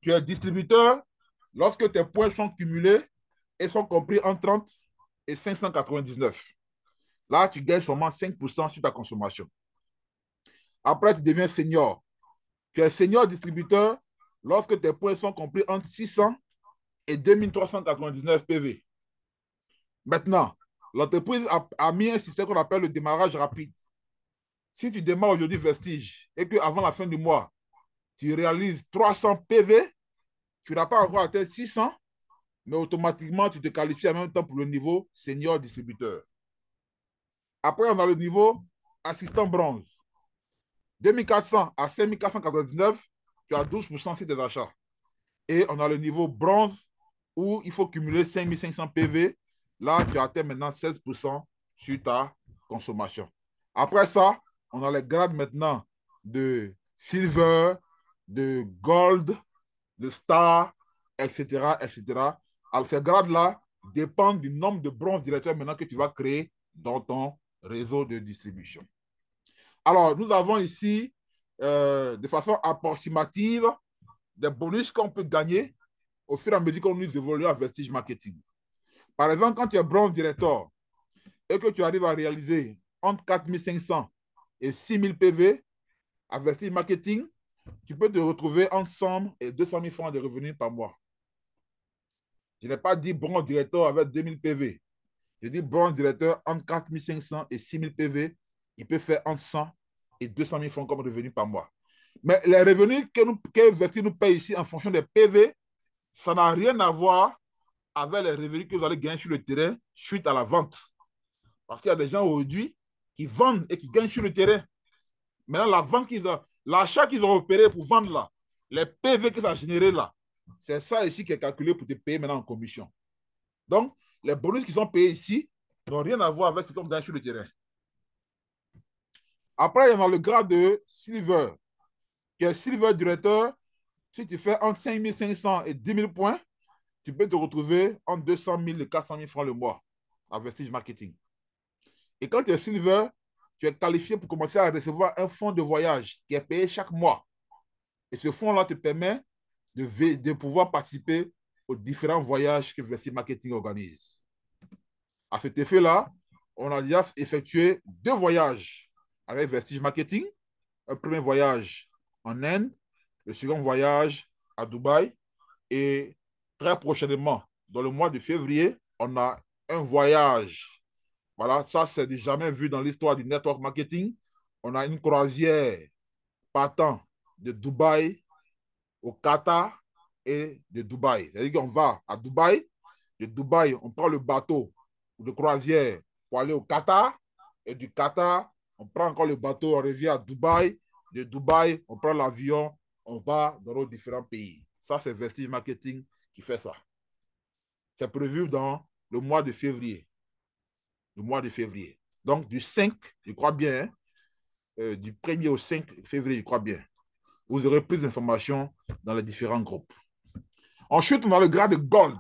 Tu es distributeur lorsque tes points sont cumulés et sont compris en 30 et 599. Là, tu gagnes seulement 5% sur ta consommation. Après, tu deviens senior. Tu es senior distributeur lorsque tes points sont compris entre 600 et 2399 PV. Maintenant, l'entreprise a mis un système qu'on appelle le démarrage rapide. Si tu démarres aujourd'hui Vestige et qu'avant la fin du mois, tu réalises 300 PV, tu n'as pas encore atteint 600, mais automatiquement, tu te qualifies en même temps pour le niveau senior distributeur. Après, on a le niveau assistant bronze. 2400 à 5499, tu as 12% sur tes achats. Et on a le niveau bronze où il faut cumuler 5500 PV. Là, tu atteins maintenant 16% sur ta consommation. Après ça, on a les grades maintenant de silver, de gold, de star, etc., etc. Alors, ces grades-là dépendent du nombre de bronze directeurs maintenant que tu vas créer dans ton réseau de distribution. Alors, nous avons ici, de façon approximative, des bonus qu'on peut gagner au fur et à mesure qu'on nous évolue à Vestige Marketing. Par exemple, quand tu es bronze directeur et que tu arrives à réaliser entre 4500 et 6000 PV à Vestige Marketing, tu peux te retrouver entre 100 et 200 000 francs de revenus par mois. Je n'ai pas dit bronze directeur avec 2000 PV. Je dis bronze directeur entre 4500 et 6000 PV. Il peut faire entre 100 et 200 000 francs comme revenus par mois. Mais les revenus que Vestige nous paye ici en fonction des PV, ça n'a rien à voir avec les revenus que vous allez gagner sur le terrain suite à la vente. Parce qu'il y a des gens aujourd'hui qui vendent et qui gagnent sur le terrain. Maintenant, la vente l'achat qu'ils ont opéré pour vendre là, les PV que ça a généré là, c'est ça ici qui est calculé pour te payer maintenant en commission. Donc, les bonus qui sont payés ici n'ont rien à voir avec ce qu'on gagne sur le terrain. Après, il y a le grade de silver, qui est silver directeur. Si tu fais entre 5500 et 10 000 points, tu peux te retrouver entre 200 000 et 400 000 francs le mois à Vestige Marketing. Et quand tu es silver, tu es qualifié pour commencer à recevoir un fonds de voyage qui est payé chaque mois. Et ce fonds-là te permet de pouvoir participer aux différents voyages que Vestige Marketing organise. À cet effet-là, on a déjà effectué 2 voyages avec Vestige Marketing. Un premier voyage en Inde, le second voyage à Dubaï. Et très prochainement, dans le mois de février, on a un voyage. Voilà, ça, c'est du jamais vu dans l'histoire du network marketing. On a une croisière partant de Dubaï au Qatar et de Dubaï. C'est-à-dire qu'on va à Dubaï. De Dubaï, on prend le bateau de croisière pour aller au Qatar. Et du Qatar, on prend encore le bateau, on revient à Dubaï. De Dubaï, on prend l'avion, on va dans nos différents pays. Ça, c'est Vestige Marketing qui fait ça. C'est prévu dans le mois de février. Le mois de février. Donc, du 5, je crois bien, du 1er au 5 février, je crois bien. Vous aurez plus d'informations dans les différents groupes. Ensuite, on a le grade de Gold.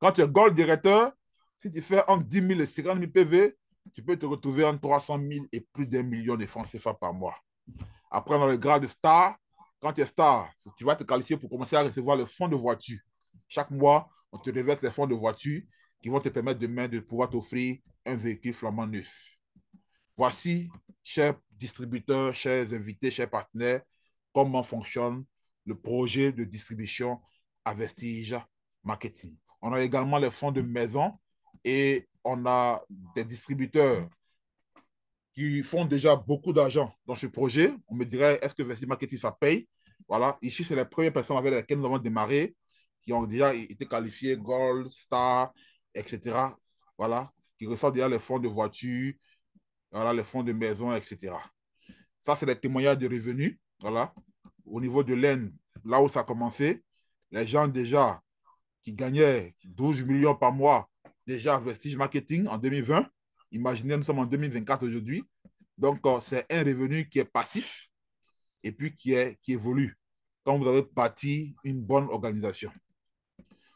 Quand tu es Gold directeur, si tu fais entre 10 000 et 50 000 PV, tu peux te retrouver entre 300 000 et plus d'1 million de francs CFA par mois. Après, on a le grade de Star. Quand tu es Star, tu vas te qualifier pour commencer à recevoir le fonds de voiture. Chaque mois, on te reverse les fonds de voiture qui vont te permettre demain de pouvoir t'offrir un véhicule flambant neuf. Voici, chers distributeurs, chers invités, chers partenaires, comment fonctionne le projet de distribution à Vestige Marketing. On a également les fonds de maison et on a des distributeurs qui font déjà beaucoup d'argent dans ce projet. On me dirait, est-ce que Vestige Marketing, ça paye? Voilà, ici, c'est les premières personnes avec lesquelles nous avons démarré, qui ont déjà été qualifiées Gold, Star, etc. Voilà, qui reçoivent déjà les fonds de voiture, voilà, les fonds de maison, etc. Ça, c'est les témoignages de revenus. Voilà. Au niveau de l'Inde, là où ça a commencé, les gens déjà qui gagnaient 12 millions par mois, déjà Vestige Marketing en 2020. Imaginez, nous sommes en 2024 aujourd'hui. Donc, c'est un revenu qui est passif et puis qui évolue quand vous avez bâti une bonne organisation.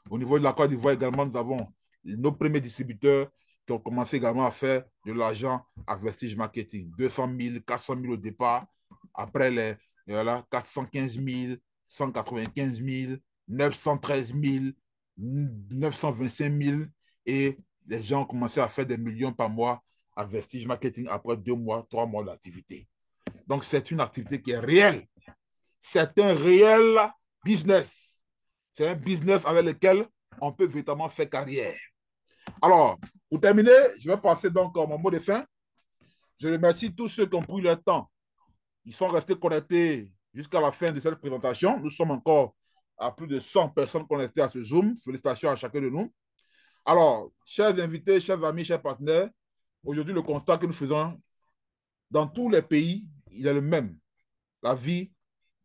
Au niveau de la Côte d'Ivoire également, nous avons nos premiers distributeurs qui ont commencé également à faire de l'argent à Vestige Marketing. 200 000, 400 000 au départ. Après les voilà, 415 000, 195 000, 913 000, 925 000. Et les gens ont commencé à faire des millions par mois à Vestige Marketing après 2 mois, 3 mois d'activité. Donc, c'est une activité qui est réelle. C'est un réel business. C'est un business avec lequel on peut véritablement faire carrière. Alors, pour terminer, je vais passer donc à mon mot de fin. Je remercie tous ceux qui ont pris leur temps. Ils sont restés connectés jusqu'à la fin de cette présentation. Nous sommes encore à plus de 100 personnes connectées à ce Zoom. Félicitations à chacun de nous. Alors, chers invités, chers amis, chers partenaires, aujourd'hui, le constat que nous faisons dans tous les pays, il est le même. La vie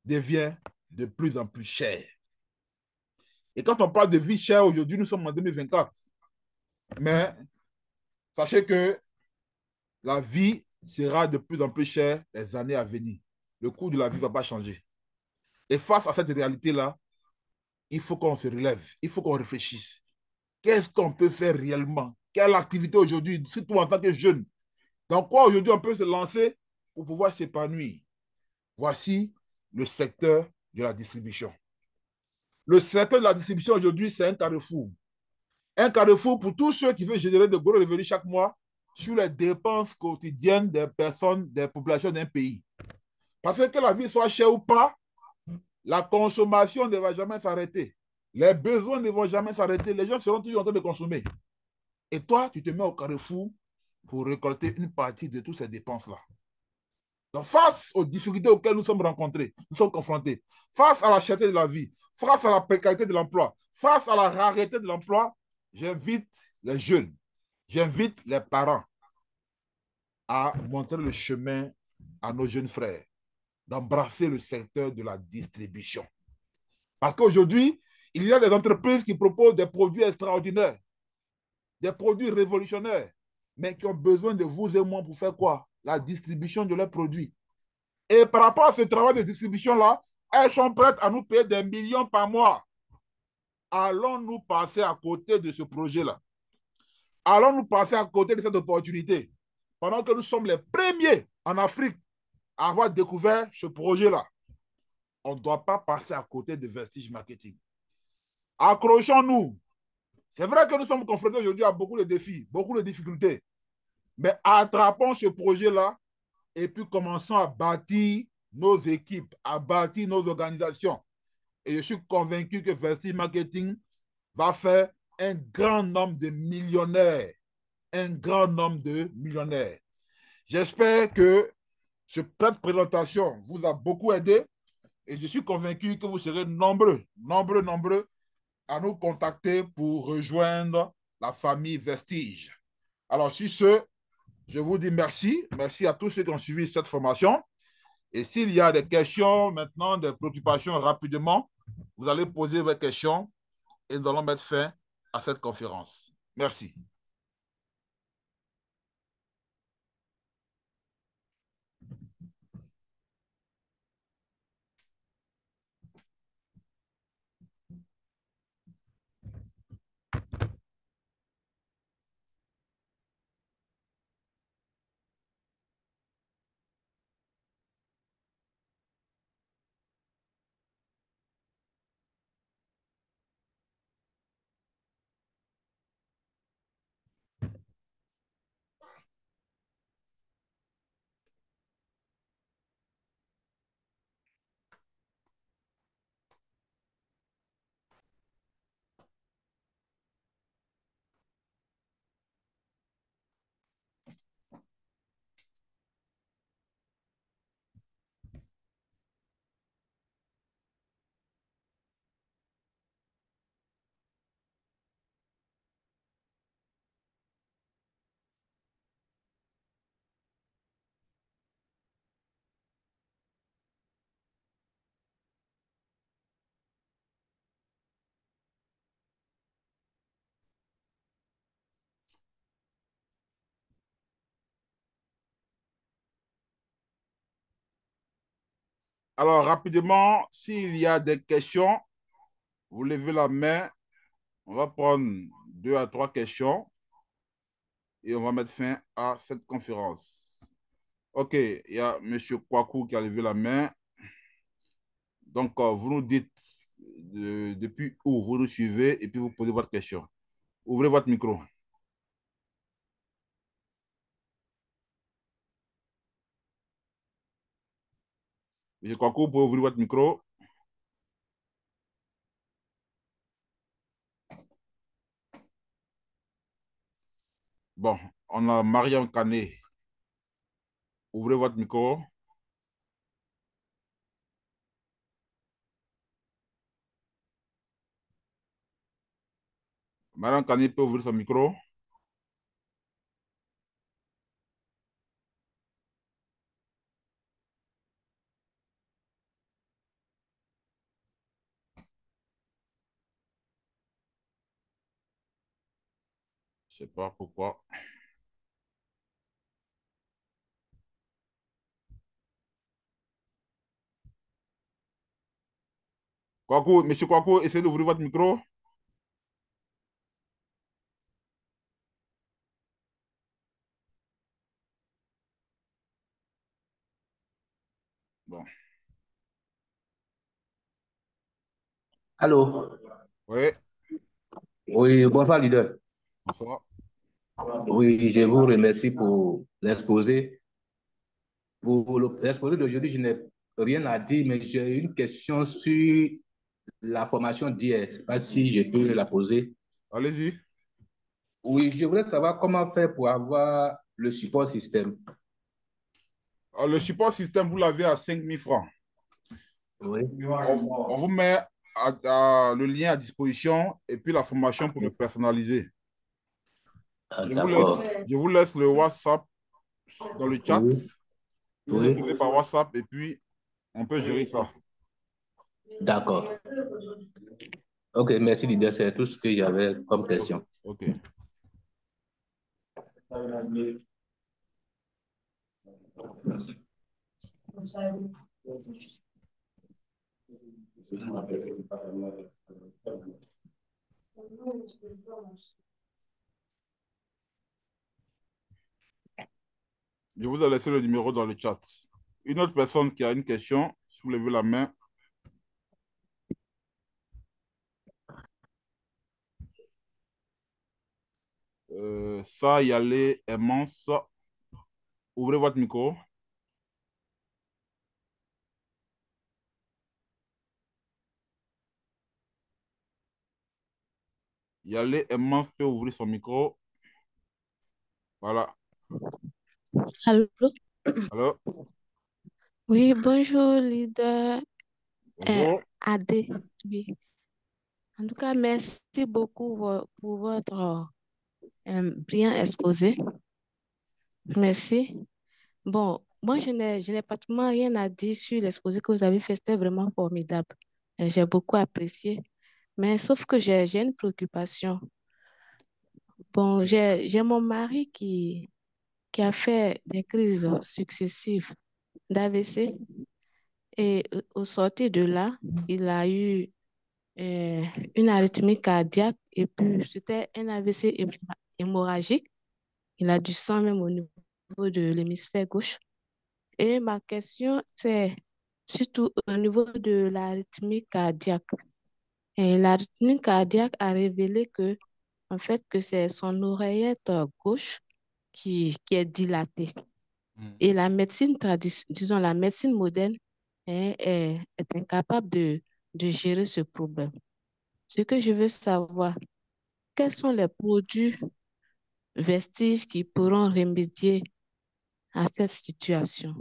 devient de plus en plus chère. Et quand on parle de vie chère aujourd'hui, nous sommes en 2024. Mais sachez que la vie sera de plus en plus chère les années à venir. Le coût de la vie ne va pas changer. Et face à cette réalité-là, il faut qu'on se relève, il faut qu'on réfléchisse. Qu'est-ce qu'on peut faire réellement? Quelle activité aujourd'hui, surtout en tant que jeune? Dans quoi aujourd'hui on peut se lancer pour pouvoir s'épanouir? Voici le secteur de la distribution. Le secteur de la distribution aujourd'hui, c'est un carrefour. Un carrefour pour tous ceux qui veulent générer de gros revenus chaque mois sur les dépenses quotidiennes des personnes, des populations d'un pays. Parce que la vie soit chère ou pas, la consommation ne va jamais s'arrêter. Les besoins ne vont jamais s'arrêter. Les gens seront toujours en train de consommer. Et toi, tu te mets au carrefour pour récolter une partie de toutes ces dépenses-là. Donc, face aux difficultés auxquelles nous sommes rencontrés, nous sommes confrontés, face à la cherté de la vie, face à la précarité de l'emploi, face à la rareté de l'emploi, j'invite les jeunes, j'invite les parents à montrer le chemin à nos jeunes frères, d'embrasser le secteur de la distribution. Parce qu'aujourd'hui, il y a des entreprises qui proposent des produits extraordinaires, des produits révolutionnaires, mais qui ont besoin de vous et moi pour faire quoi? La distribution de leurs produits. Et par rapport à ce travail de distribution-là, elles sont prêtes à nous payer des millions par mois. Allons-nous passer à côté de ce projet-là? Allons-nous passer à côté de cette opportunité? Pendant que nous sommes les premiers en Afrique à avoir découvert ce projet-là, on ne doit pas passer à côté de Vestige Marketing. Accrochons-nous. C'est vrai que nous sommes confrontés aujourd'hui à beaucoup de défis, beaucoup de difficultés, mais attrapons ce projet-là et puis commençons à bâtir nos équipes, à bâtir nos organisations. Et je suis convaincu que Vestige Marketing va faire un grand nombre de millionnaires. Un grand nombre de millionnaires. J'espère que cette présentation vous a beaucoup aidé et je suis convaincu que vous serez nombreux à nous contacter pour rejoindre la famille Vestige. Alors, sur ce, je vous dis merci. Merci à tous ceux qui ont suivi cette formation. Et s'il y a des questions maintenant, des préoccupations rapidement, vous allez poser vos questions et nous allons mettre fin à cette conférence. Merci. Alors, rapidement, s'il y a des questions, vous levez la main. On va prendre 2 à 3 questions et on va mettre fin à cette conférence. OK, il y a M. Kwaku qui a levé la main. Donc, vous nous dites depuis où vous nous suivez et puis vous posez votre question. Ouvrez votre micro. M. Kwaku, vous pouvez ouvrir votre micro. Bon, on a Mariam Kane. Ouvrez votre micro. Mariam Kane peut ouvrir son micro. Je ne sais pas pourquoi. Kwaku, M. Kwaku, essayez d'ouvrir votre micro. Bon. Allô? Oui, Oui, bonsoir, leader. bonsoir. Oui, je vous remercie pour l'exposé. Pour l'exposé d'aujourd'hui, je n'ai rien à dire, mais j'ai une question sur la formation d'hier. Je ne sais pas si je peux la poser. Allez-y. Oui, je voudrais savoir comment faire pour avoir le support système. Alors, le support système, vous l'avez à 5 000 francs. Oui. On vous met le lien à disposition et puis la formation pour le personnaliser. Ah, d'accord. Je vous laisse le WhatsApp dans le chat. Oui. Vous Oui. m'écrivez par WhatsApp et puis on peut gérer ça. D'accord. OK, merci, leader. C'est tout ce que j'avais comme OK. question. OK. Je vous ai laissé le numéro dans le chat. Une autre personne qui a une question, si vous levez la main. Ça, y aller, immense. Ouvrez votre micro. Y aller, immense peut ouvrir son micro. Voilà. Allô? Alors, Oui, bonjour, leader bonjour. AD. Oui. En tout cas, merci beaucoup pour votre brillant exposé. Merci. Bon, moi, je n'ai pratiquement rien à dire sur l'exposé que vous avez fait. C'était vraiment formidable. J'ai beaucoup apprécié. Mais sauf que j'ai une préoccupation. Bon, j'ai mon mari qui a fait des crises successives d'AVC et au sortir de là, il a eu euh, une arythmie cardiaque et puis c'était un AVC hémorragique. Il a du sang même au niveau de l'hémisphère gauche. Et ma question, c'est surtout au niveau de l'arythmie cardiaque. Et l'arythmie cardiaque a révélé que, en fait, que c'est son oreillette gauche qui est dilatée. Mm. Et la médecine disons la médecine moderne est incapable de gérer ce problème. Ce que je veux savoir, quels sont les produits vestiges qui pourront remédier à cette situation?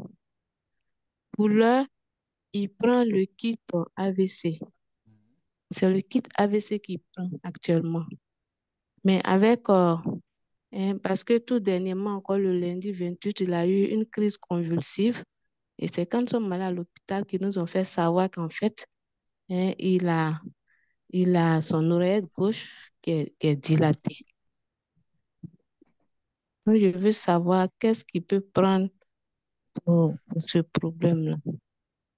Pour l'heure, il prend le kit AVC. C'est le kit AVC qu'il prend actuellement. Mais parce que tout dernièrement, encore le lundi 28, il a eu une crise convulsive. Et c'est quand nous sommes allés à l'hôpital qu'ils nous ont fait savoir qu'en fait, hein, il a son oreillette gauche qui est dilatée. Donc, je veux savoir qu'est-ce qu'il peut prendre pour ce problème-là.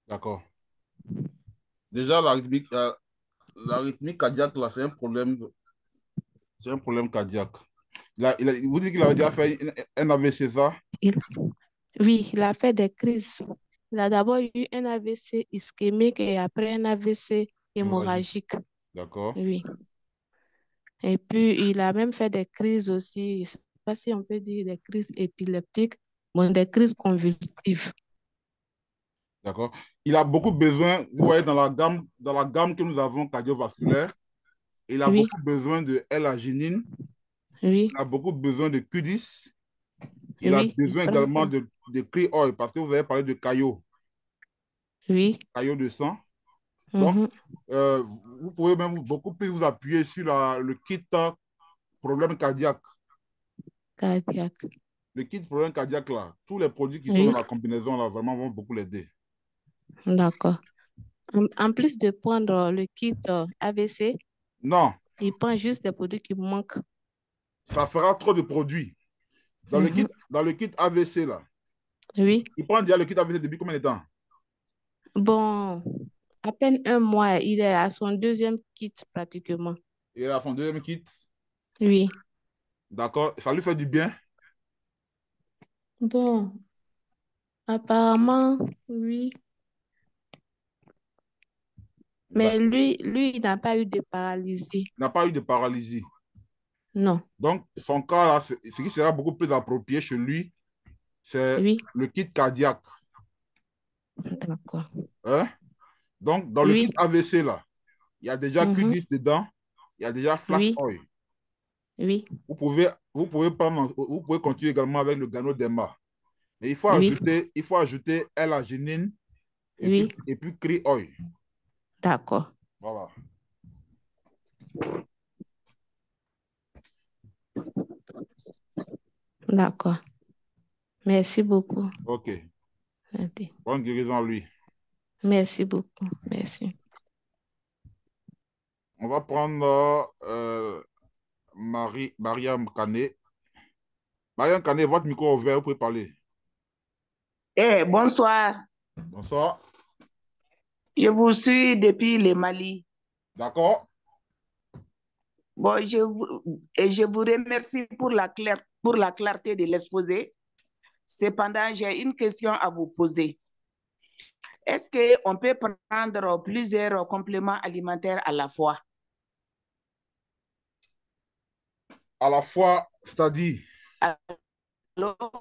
D'accord. Déjà, l'arythmie cardiaque, là, c'est un problème cardiaque. Vous dites qu'il avait déjà fait un AVC, ça? Il- oui, il a fait des crises. Il a d'abord eu un AVC ischémique et après un AVC Hémorragique. hémorragique. D'accord. Oui. Et puis, il a même fait des crises aussi, je ne sais pas si on peut dire des crises épileptiques, bon, des crises convulsives. D'accord. Il a beaucoup besoin, vous voyez, dans la gamme que nous avons cardiovasculaire, il a Oui, beaucoup besoin de L-arginine, oui, il a beaucoup besoin de Q10, il a oui, il besoin prend ça. également de Cri-Oil, parce que vous avez parlé de Oui, caillot de sang. Donc, mhm, euh, vous pouvez même beaucoup plus vous appuyer sur le kit problème cardiaque. cardiaque. Le kit problème cardiaque, là, tous les produits qui sont dans Oui, la combinaison, là, vraiment vont beaucoup l'aider. d'accord. En plus de prendre le kit AVC, Non, il prend juste des produits qui manquent. ça fera trop de produits. Mhm, Dans le kit AVC, là, oui. il prend déjà le kit AVC depuis combien de temps? Bon, à peine un mois, il est à son deuxième kit pratiquement. Il a son deuxième kit. Oui. D'accord, ça lui fait du bien. Bon, apparemment, oui. Mais D'accord. il n'a pas eu de paralysie. Il n'a pas eu de paralysie. Non. Donc, son cas, là, ce qui sera beaucoup plus approprié chez lui, c'est Oui, le kit cardiaque. d'accord. Hein? Donc, dans le kit Oui, AVC, là, il y a déjà mhm, Q10 dedans, il y a déjà Flash oui, Oil. oui, Vous pouvez continuer également avec le Ganoderma. Mais oui, il faut ajouter L-arginine oui, et puis Cri Oil. d'accord. Voilà. D'accord. Merci beaucoup. OK. Nadi. Bonne guérison à lui. Merci beaucoup. Merci. On va prendre Mariam Kane. Mariam Kane, votre micro est ouvert, vous pouvez parler. Eh, bonsoir. Bonsoir. Je vous suis depuis le Mali. D'accord. Bon, je vous remercie pour la clarté de l'exposé. Cependant, j'ai une question à vous poser. Est-ce qu'on peut prendre plusieurs compléments alimentaires à la fois? À la fois, c'est-à-dire, Alors,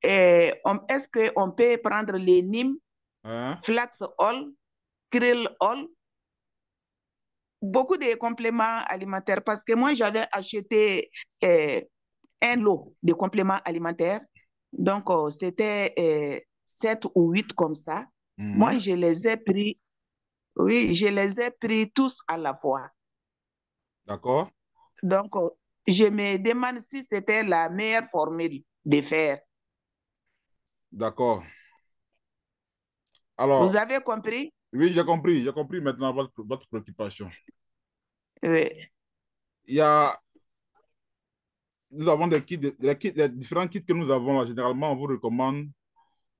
est-ce qu'on peut prendre les Nîmes, hein? flax oil, krill oil, beaucoup de compléments alimentaires parce que moi, j'avais acheté un lot de compléments alimentaires. Donc, c'était 7 ou 8 comme ça. Mhm. Moi, je les ai pris, oui, je les ai pris tous à la fois. D'accord. Donc, je me demande si c'était la meilleure formule de faire. D'accord. Vous Alors, avez compris? oui, j'ai compris maintenant votre préoccupation. Oui. Il y a, nous avons des kits, les différents kits que nous avons là, généralement, on vous recommande,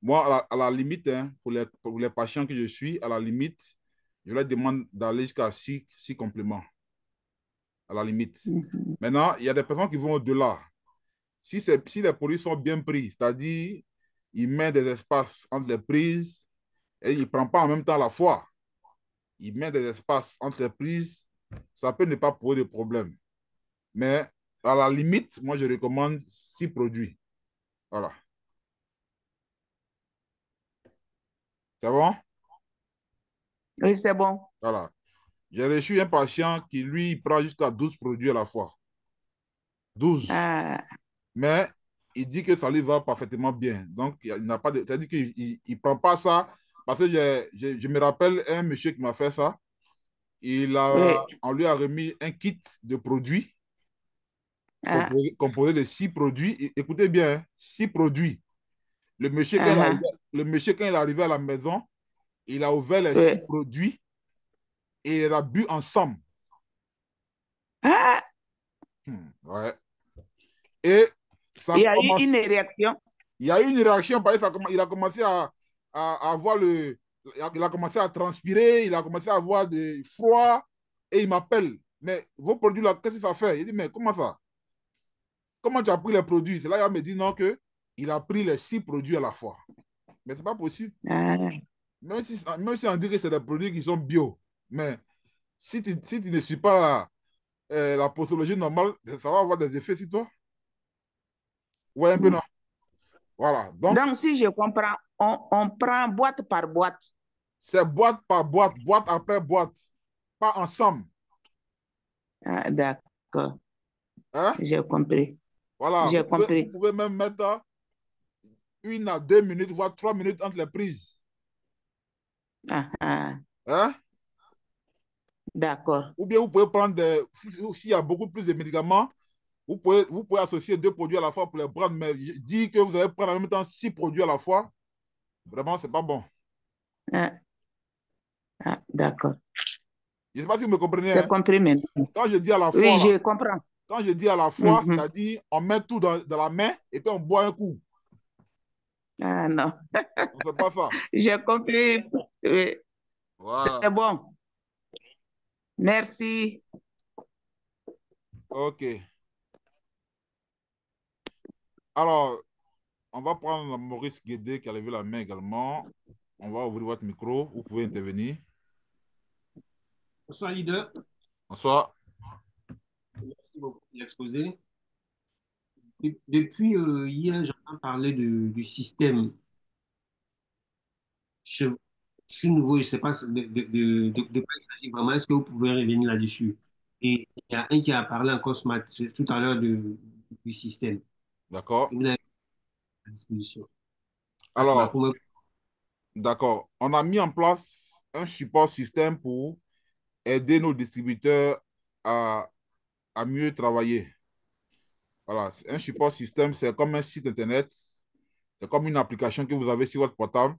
moi, à la limite, hein, pour les patients que je suis, à la limite, je leur demande d'aller jusqu'à six compléments, à la limite. Mhm. Maintenant, il y a des personnes qui vont au-delà. Si les produits sont bien pris, c'est-à-dire, il met des espaces entre les prises et il ne prend pas en même temps la fois. Il met des espaces entre les prises, ça peut ne pas poser de problème. Mais à la limite, moi, je recommande 6 produits. Voilà. C'est bon? Oui, c'est bon. Voilà. J'ai reçu un patient qui, lui, prend jusqu'à 12 produits à la fois. 12. Ah, Mais il dit que ça lui va parfaitement bien. Donc, il n'a pas de. C'est-à-dire qu'il ne prend pas ça. Parce que je me rappelle un monsieur qui m'a fait ça. oui. On lui a remis un kit de produits Ah, composé de 6 produits. Écoutez bien, hein, 6 produits. Le monsieur, quand il est arrivé, ah, le monsieur, quand il est arrivé à la maison, il a ouvert les six oui. produits et il a bu ensemble. Ah, Ouais. Et ça il y a eu une commence. réaction. Il y a eu une réaction parce qu'il il a commencé à avoir il a commencé à transpirer, il a commencé à avoir des froid et il m'appelle. Mais vos produits là, qu'est-ce que ça fait? Il dit, mais comment ça? Comment tu as pris les produits? C'est là qu'il me dit non, que il a pris les 6 produits à la fois. Mais c'est pas possible. Ah, Même si on dit que c'est des produits qui sont bio, mais si tu ne suis pas la posologie normale, ça va avoir des effets sur toi. Ouais, un peu non. Voilà. Donc, donc, si je comprends, on prend boîte par boîte. c'est boîte par boîte, boîte après boîte, pas ensemble. Ah, d'accord, Hein? j'ai compris. Voilà. J'ai Vous compris. pouvez même mettre 1 à 2 minutes, voire 3 minutes entre les prises. Ah, ah, Hein? d'accord. Ou bien vous pouvez prendre s'il y a beaucoup plus de médicaments, vous pouvez associer 2 produits à la fois pour les prendre, mais dire que vous allez prendre en même temps 6 produits à la fois, vraiment, c'est pas bon. Ah, ah, d'accord. Je ne sais pas si vous me comprenez. C'est Hein? compris maintenant. Quand je dis à la fois, Oui, là, je comprends. quand je dis à la fois, Mhm. c'est-à-dire on met tout dans la main et puis on boit un coup. Ah, non, On ne fait pas ça. j'ai compris. Oui, c'est Voilà. bon. Merci. OK. Alors, on va prendre Maurice Guédé qui a levé la main également. On va ouvrir votre micro. Vous pouvez intervenir. Bonsoir, leader. Bonsoir. Merci beaucoup pour l'exposé. Depuis hier, j'entends parler du système. Je suis nouveau, je ne sais pas de quoi il s'agit vraiment. Est-ce que vous pouvez revenir là-dessus? Et il y a un qui a parlé encore tout à l'heure du système. D'accord. Et vous avez à disposition. Ça, c'est la Alors, première. d'accord. On a mis en place un support système pour aider nos distributeurs à, à mieux travailler. Voilà. Un support système, c'est comme un site Internet. C'est comme une application que vous avez sur votre portable.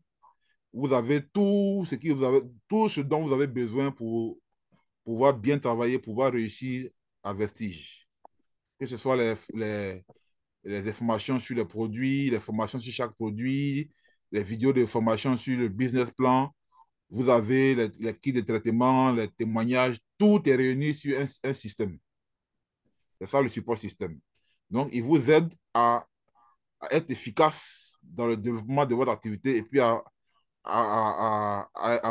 Vous avez tout ce dont vous avez besoin pour pouvoir bien travailler, pouvoir réussir à Vestige. Que ce soit les informations sur les produits, les formations sur chaque produit, les vidéos de formation sur le business plan. Vous avez les kits de traitement, les témoignages, tout est réuni sur un système. C'est ça le support système. Donc, il vous aide à être efficace dans le développement de votre activité et puis à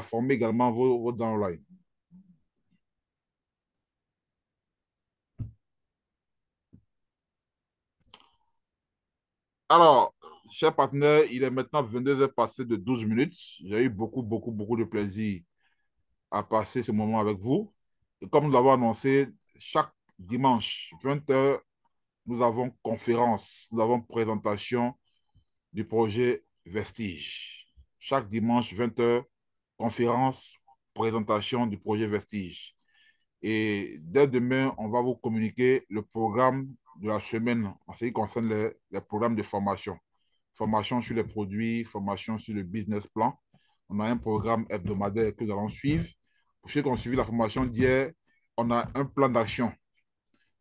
former également vos downlines. Alors, chers partenaires, il est maintenant 22 heures passées de 12 minutes. J'ai eu beaucoup de plaisir à passer ce moment avec vous. Et comme nous l'avons annoncé, chaque dimanche, 20 heures, nous avons conférence, nous avons présentation du projet Vestige. Chaque dimanche, 20 heures, conférence, présentation du projet Vestige. Et dès demain, on va vous communiquer le programme de la semaine en ce qui concerne les programmes de formation. Formation sur les produits, formation sur le business plan. On a un programme hebdomadaire que nous allons suivre. Pour ceux qui ont suivi la formation d'hier, on a un plan d'action.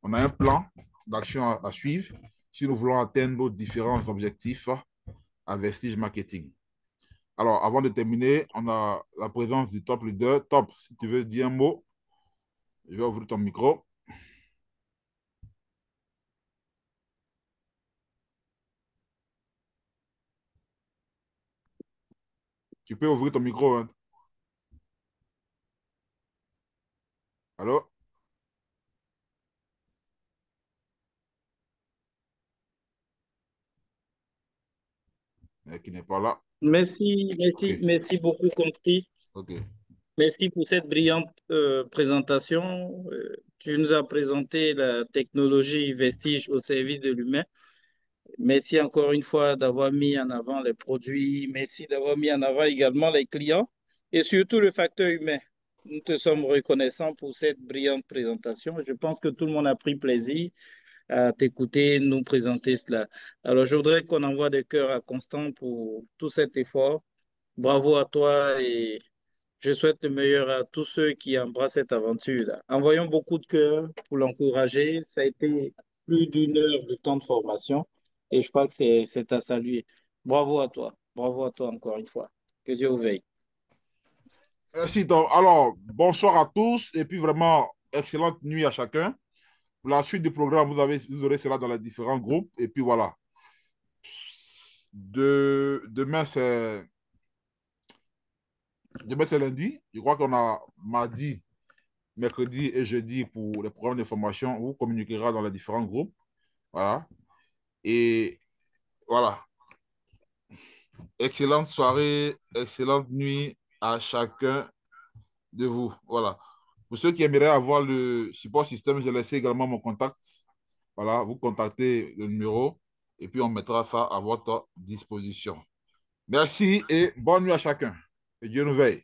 On a un plan d'action à suivre si nous voulons atteindre nos différents objectifs à Vestige Marketing. Alors, avant de terminer, on a la présence du top leader. Top, si tu veux dire un mot, je vais ouvrir ton micro. Tu peux ouvrir ton micro. Hein. Allô? Qui n'est pas là. Merci, OK. merci beaucoup, Conspi. OK. Merci pour cette brillante présentation. Tu nous as présenté la technologie Vestige au service de l'humain. Merci encore une fois d'avoir mis en avant les produits. Merci d'avoir mis en avant également les clients et surtout le facteur humain. Nous te sommes reconnaissants pour cette brillante présentation. Je pense que tout le monde a pris plaisir à t'écouter, nous présenter cela. Alors, je voudrais qu'on envoie des cœurs à Constant pour tout cet effort. Bravo à toi et je souhaite le meilleur à tous ceux qui embrassent cette aventure-là. Envoyons beaucoup de cœur pour l'encourager. Ça a été plus d'1 heure de temps de formation et je crois que c'est à saluer. Bravo à toi. Bravo à toi encore une fois. Que Dieu vous veille. Merci. Donc, alors, bonsoir à tous et puis vraiment, excellente nuit à chacun. Pour la suite du programme, vous aurez cela dans les différents groupes. Et puis voilà. Demain, c'est lundi. Je crois qu'on a mardi, mercredi et jeudi pour les programmes de formation. On vous communiquera dans les différents groupes. Voilà. Et voilà. Excellente soirée, excellente nuit à chacun de vous. Voilà. Pour ceux qui aimeraient avoir le support système, j'ai laissé également mon contact. Voilà, vous contactez le numéro et puis on mettra ça à votre disposition. Merci et bonne nuit à chacun. Que Dieu nous veille.